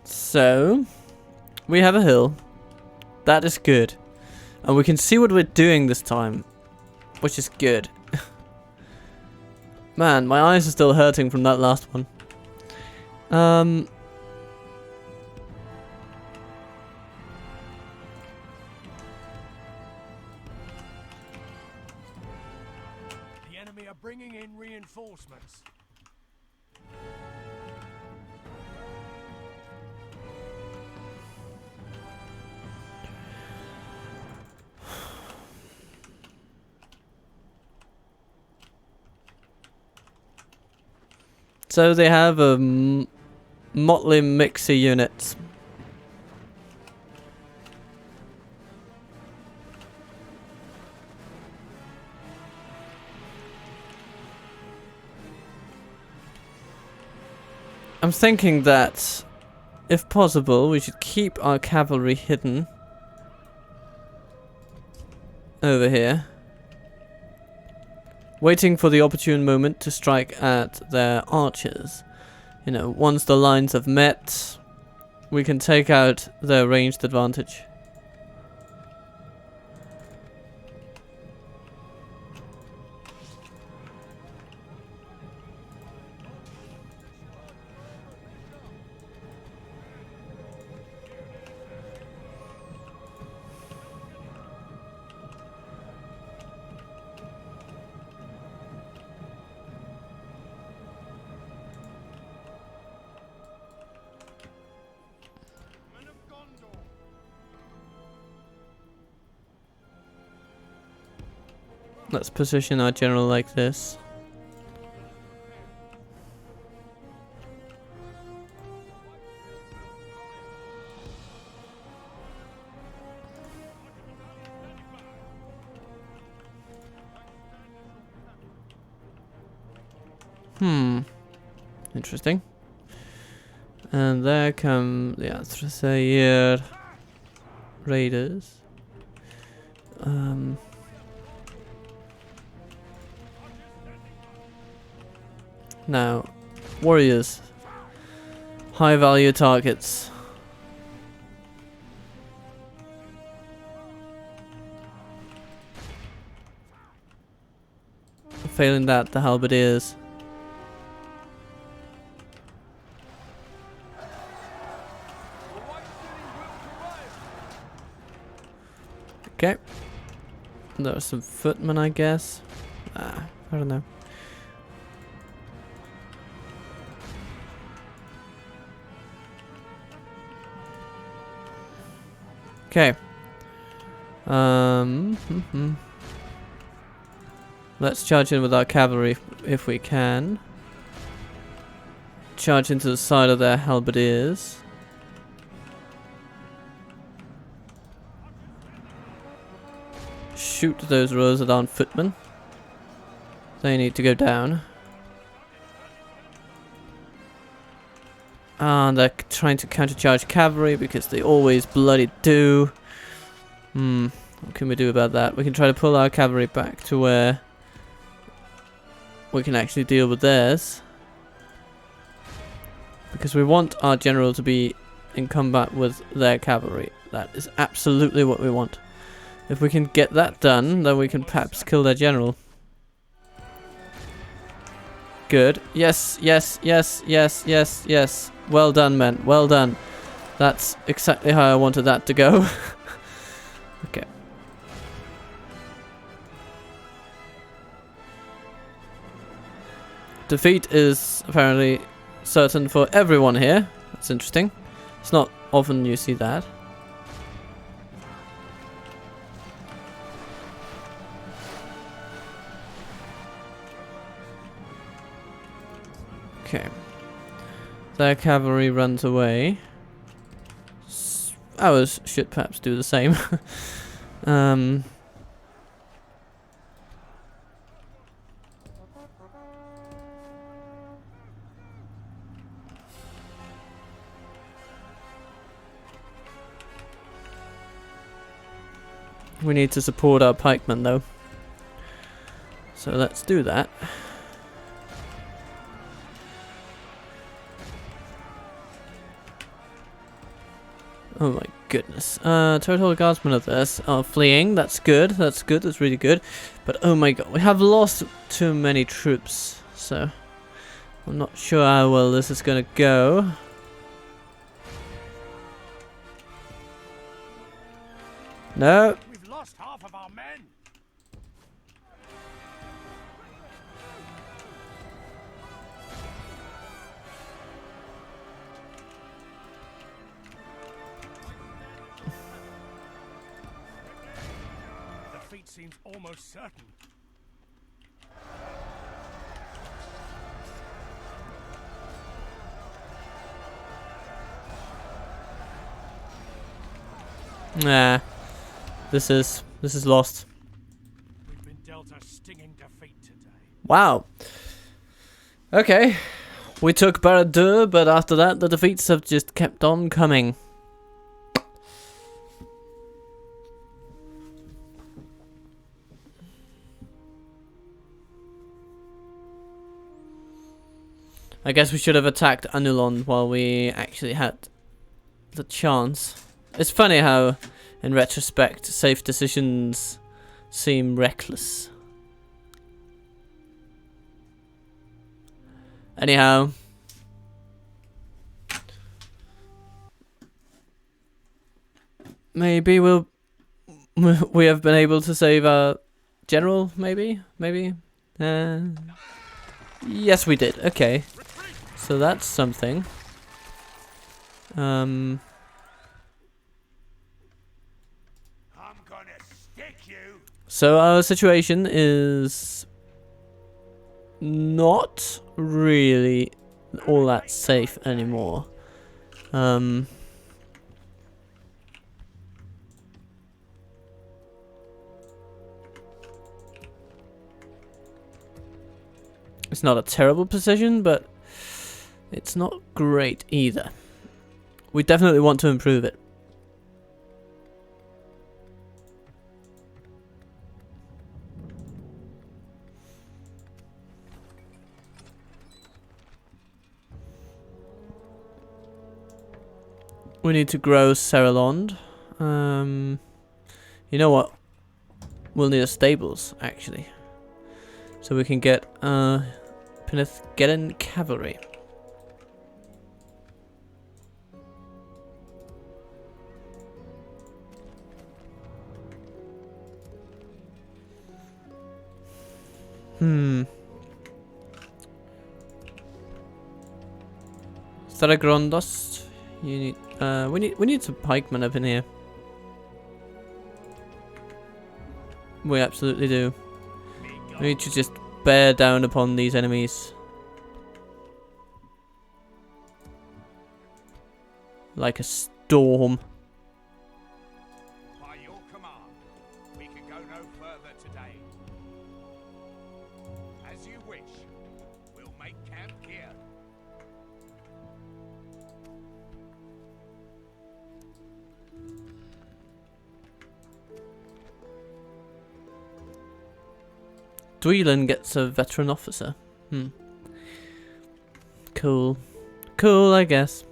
So, we have a hill. That is good. And we can see what we're doing this time, which is good. Man, my eyes are still hurting from that last one. The enemy are bringing in reinforcements. So they have a motley mix of units. I'm thinking that, if possible, we should keep our cavalry hidden over here, waiting for the opportune moment to strike at their archers. You know, once the lines have met, we can take out their ranged advantage. Men of Gondor. Let's position our general like this. Interesting. And there come the Athrasir raiders. Now, warriors. High value targets. Failing that, the halberdiers. Okay. There are some footmen, I guess. I don't know. Okay. Let's charge in with our cavalry if we can. Charge into the side of their halberdiers. Shoot those rows of armed footmen. They need to go down. And they're trying to countercharge cavalry because they always bloody do. What can we do about that? We can try to pull our cavalry back to where we can actually deal with theirs. Because we want our general to be in combat with their cavalry. That is absolutely what we want. If we can get that done, then we can perhaps kill their general. Good. Yes, yes, yes, yes, yes, yes. Well done, men. Well done. That's exactly how I wanted that to go. Okay. Defeat is apparently certain for everyone here. That's interesting. It's not often you see that. Okay. Their cavalry runs away. Ours should perhaps do the same. We need to support our pikemen though. So let's do that. Oh my goodness. Total guardsmen of this are fleeing. That's good. That's good. That's really good. But oh my god, we have lost too many troops. So I'm not sure how well this is gonna go. No. We've lost half of our men. Defeat seems almost certain. Nah, this is lost. We've been dealt a stinging defeat today. Wow. Okay, we took Barad-dûr, but after that, the defeats have just kept on coming. I guess we should have attacked Anulon while we actually had the chance. It's funny how, in retrospect, safe decisions seem reckless. Anyhow. Maybe we have been able to save our general, maybe? Yes, we did. Okay. So that's something. I'm gonna stick you. So our situation is not really all that safe anymore. It's not a terrible position, but it's not great either. We definitely want to improve it. We need to grow Seralond. You know what? We'll need a stables, actually. So we can get Penithgeddon Cavalry. Tharagrondos. You need we need some pikemen up in here. We absolutely do. We need to just bear down upon these enemies. Like a storm. By your command, we can go no further today. As you wish, we'll make camp here. Dweelin gets a veteran officer. Cool. Cool, I guess.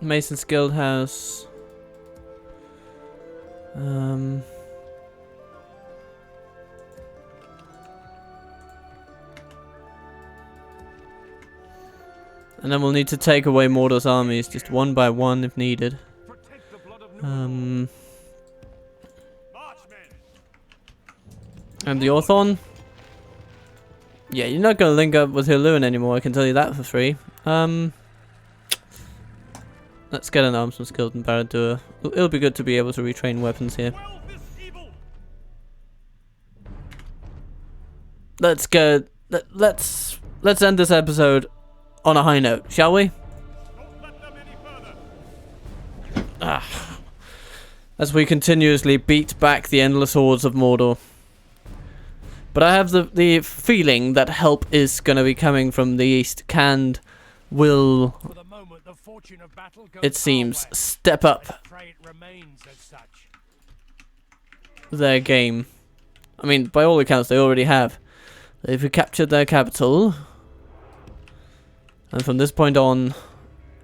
Mason's Guild House. And then we'll need to take away Mordor's armies just one by one if needed. And the Orthon. Yeah, you're not gonna link up with Hiluan anymore, I can tell you that for free. Let's get an armsman's guild in Barad-dûr. It'll be good to be able to retrain weapons here. Let's go. Let's end this episode on a high note, shall we? As we continuously beat back the endless hordes of Mordor. But I have the feeling that help is going to be coming from the east. Cand will, it seems, step up their game. I mean, by all accounts, they already have. They've captured their capital. And from this point on,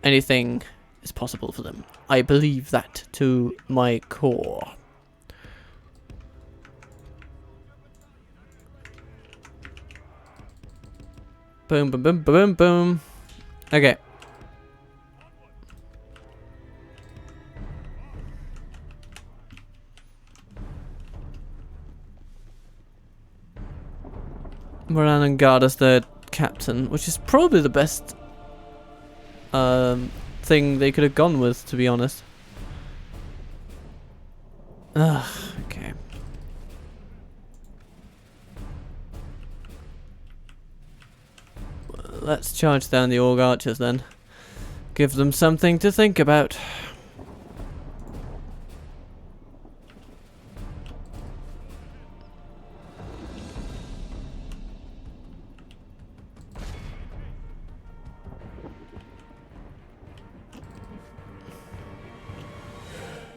anything is possible for them. I believe that to my core. Boom, boom, boom, boom, boom. Okay. Moran and Gardas, they're captain, which is probably the best thing they could have gone with, to be honest. Ugh, okay. Let's charge down the Orc Archers then. Give them something to think about.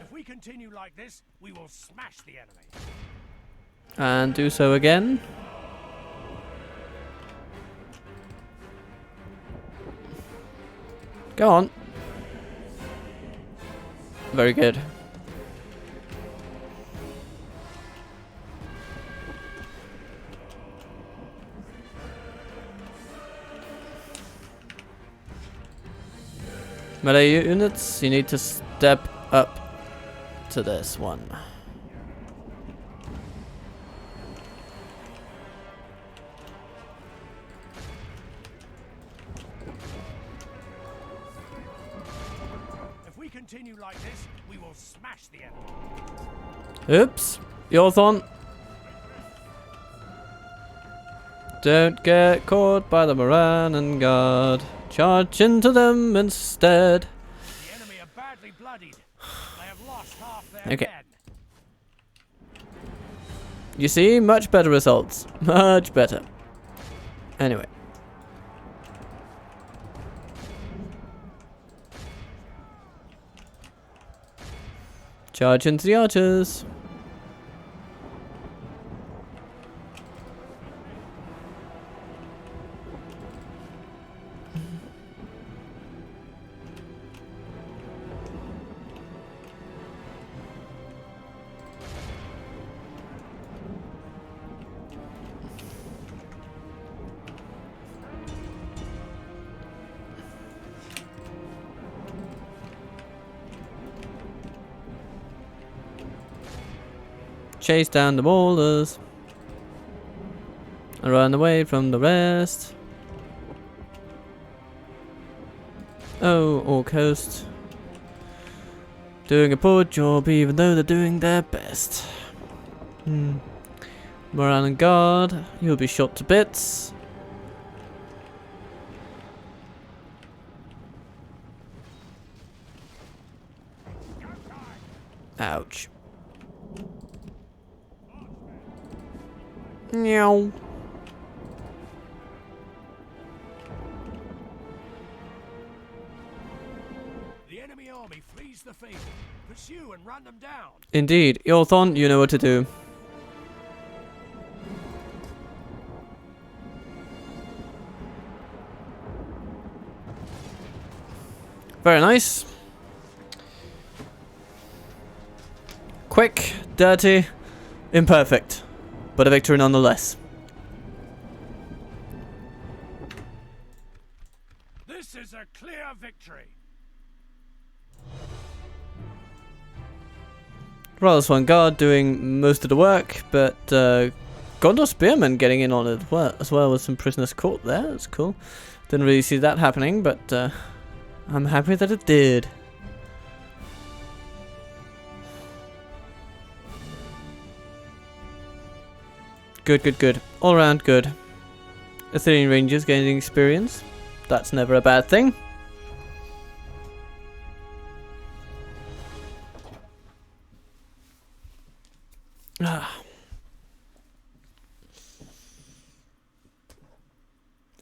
If we continue like this, we will smash the enemy. And do so again. Go on. Very good. Melee units, you need to step up to this one. Continue like this, we will smash the enemy. Oops, Yorthon. Don't get caught by the Morannon Guard. Charge into them instead. The enemy are badly bloodied. They have lost half their Okay. men. You see, much better results. Much better. Anyway. Charge into the archers. Chase down the boulders. And run away from the rest. Oh, Orc host. Doing a poor job even though they're doing their best. Morannon Guard, you'll be shot to bits. Ouch. Meow. The enemy army flees the field. Pursue and run them down. Indeed, Yorthon, you know what to do. Very nice. Quick, dirty, imperfect. But a victory nonetheless. This is a clear victory. Rather Guard doing most of the work, but Gondor Spearmen getting in on it as well with some prisoners caught there. That's cool. Didn't really see that happening, but I'm happy that it did. Good, good, good. All around good. Athenian Rangers gaining experience. That's never a bad thing.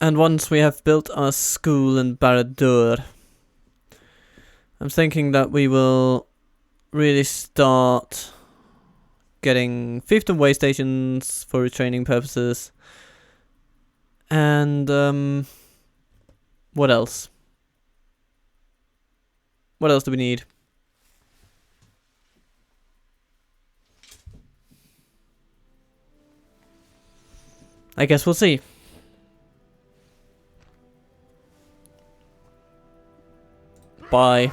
And once we have built our school in Barad-dûr, I'm thinking that we will really start getting fiefdom way stations for retraining purposes. And what else? What else do we need? I guess we'll see. Bye.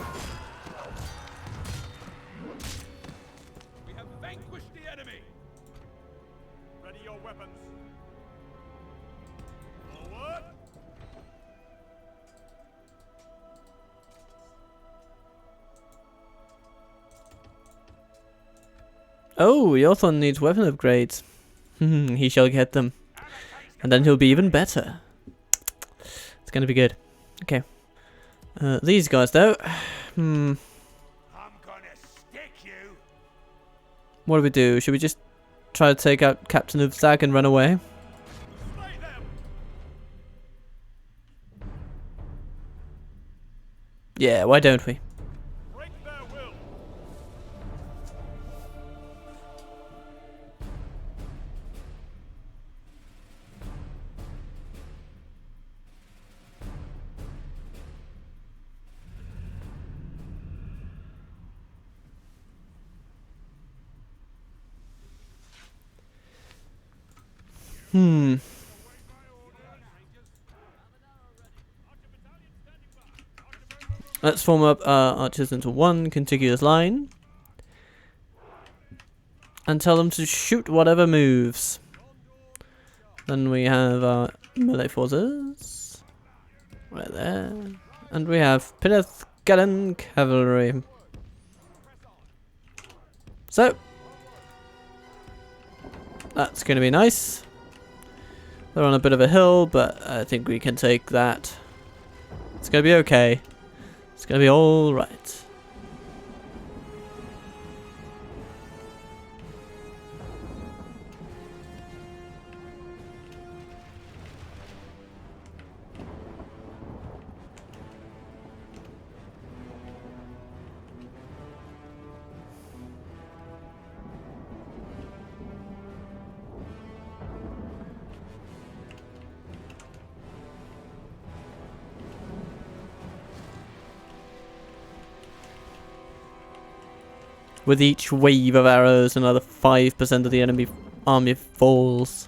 We have vanquished the enemy. Ready your weapons. Forward. Oh, Yothon needs weapon upgrades. He shall get them. And then he'll be even better. It's gonna be good. Okay. These guys though. I'm gonna stick you. What do we do? Should we just try to take out Captain of Zag and run away? Slay them. Yeah, why don't we? Break their will. Let's form up our archers into one contiguous line. And tell them to shoot whatever moves. Then we have our melee forces. Right there. And we have Pinneth Gallen Cavalry. So. That's going to be nice. They're on a bit of a hill, but I think we can take that. It's going to be okay. It's going to be alright. With each wave of arrows, another 5% of the enemy army falls.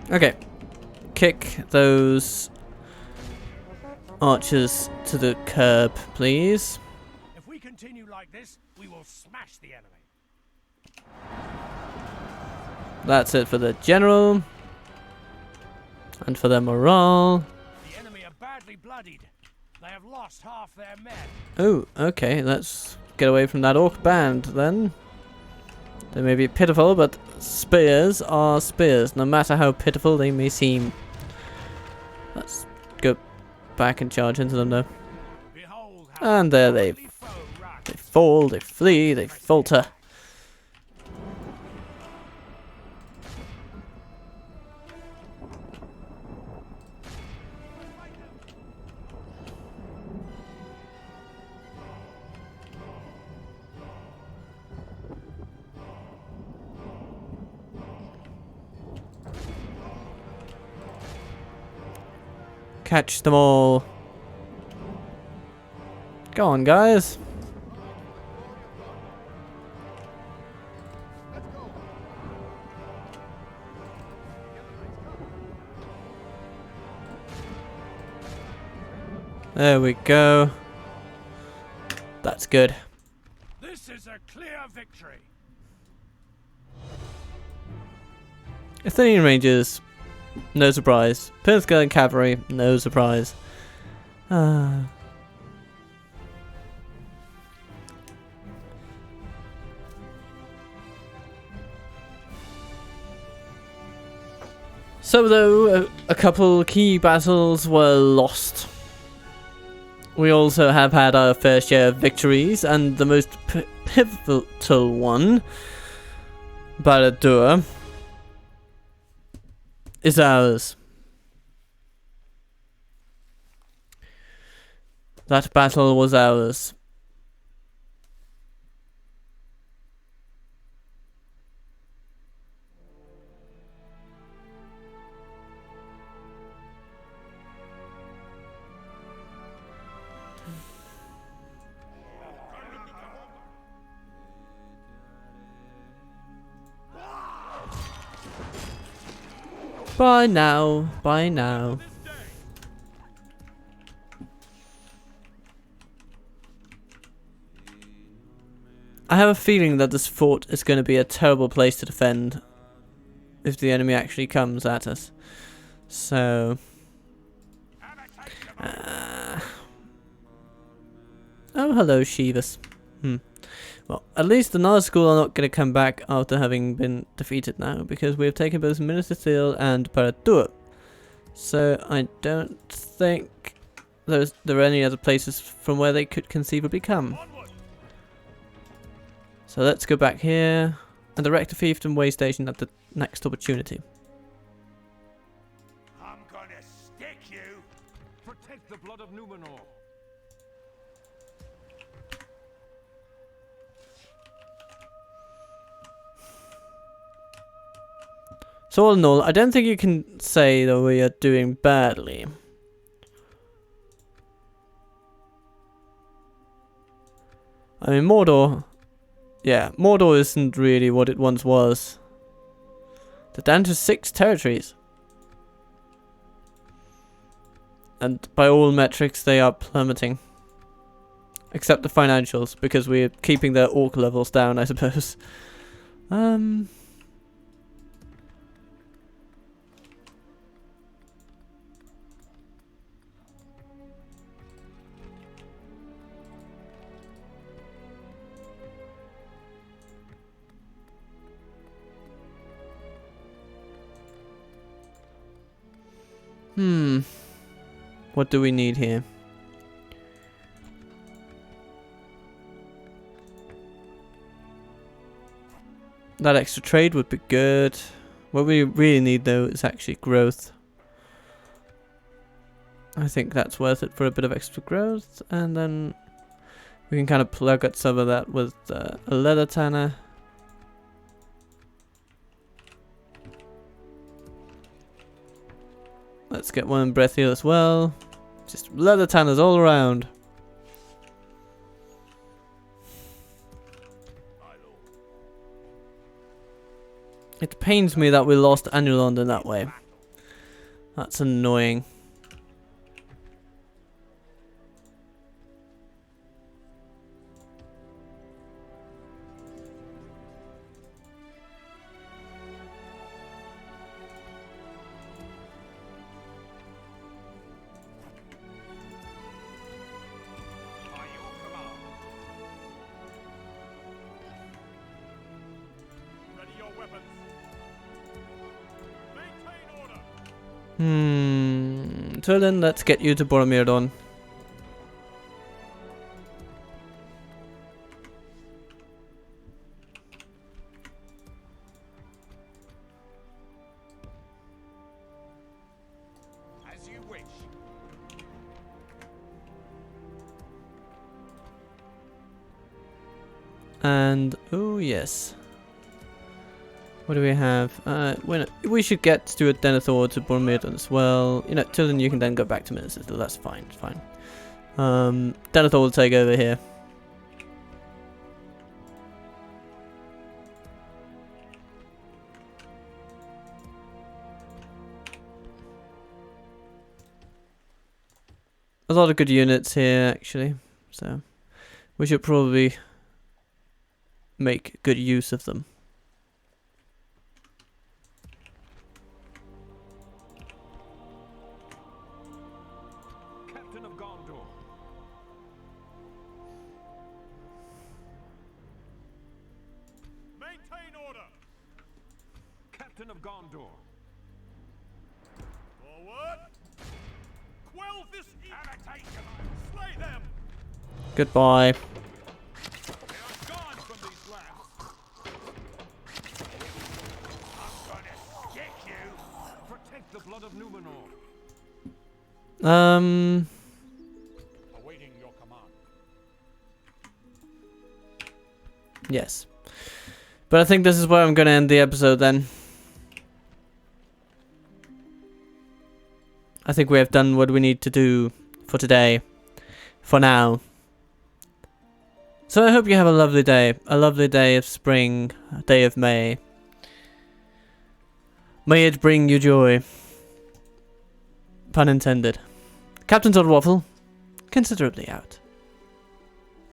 Okay. Kick those archers to the curb, please. If we continue like this, we will smash the enemy. That's it for the general. And for their morale. The enemy are badly bloodied. They have lost half their men. Oh, okay. Let's get away from that orc band then. They may be pitiful, but spears are spears, no matter how pitiful they may seem. Let's go back and charge into them though. Behold how And there they the foe rush. fall, they flee, they falter. Catch them all. Go on, guys. There we go. That's good. This is a clear victory. Athenian Rangers, no surprise. Pinneth and Cavalry, no surprise. So though, a couple key battles were lost. We also have had our fair share of victories, and the most pivotal one, Barad-dûr, is ours. That battle was ours. By now, by now. I have a feeling that this fort is going to be a terrible place to defend if the enemy actually comes at us. So Oh, hello, Shivas. Well, at least the Nazgul are not going to come back after having been defeated now, because we have taken both Minas Ithil and Barad-dûr. So I don't think there are any other places from where they could conceivably come. So let's go back here and direct a fiefdom way station at the next opportunity. I'm gonna stick you. Protect the blood of Numenor. So all in all, I don't think you can say that we are doing badly. I mean, Mordor... Yeah, Mordor isn't really what it once was. They're down to 6 territories. And by all metrics, they are plummeting. Except the financials, because we're keeping their orc levels down, I suppose. What do we need here? That extra trade would be good. What we really need though is actually growth. I think that's worth it for a bit of extra growth, and then we can kind of plug at some of that with a leather tanner. Let's get one in Brethil as well. Just leather tanners all around. It pains me that we lost Anulond in that way. That's annoying. So then let's get you to Boromir. As you wish. And oh yes. What do we have? We should get to a Denethor to Boromir as well. You know, till then you can then go back to Minas Ithil. That's fine. It's fine. Denethor will take over here. A lot of good units here, actually. So we should probably make good use of them. Captain of Gondor. Maintain order. Captain of Gondor. Forward. Quell this evil. Slay them. Goodbye. They are gone from these lands. I'm gonna stick you. Protect the blood of Numenor. Awaiting your command. Yes. But I think this is where I'm going to end the episode then. I think we have done what we need to do for today. For now. So I hope you have a lovely day. A lovely day of spring. A day of May. May it bring you joy. Pun intended. Captain's Odd Waffle. Considerably out.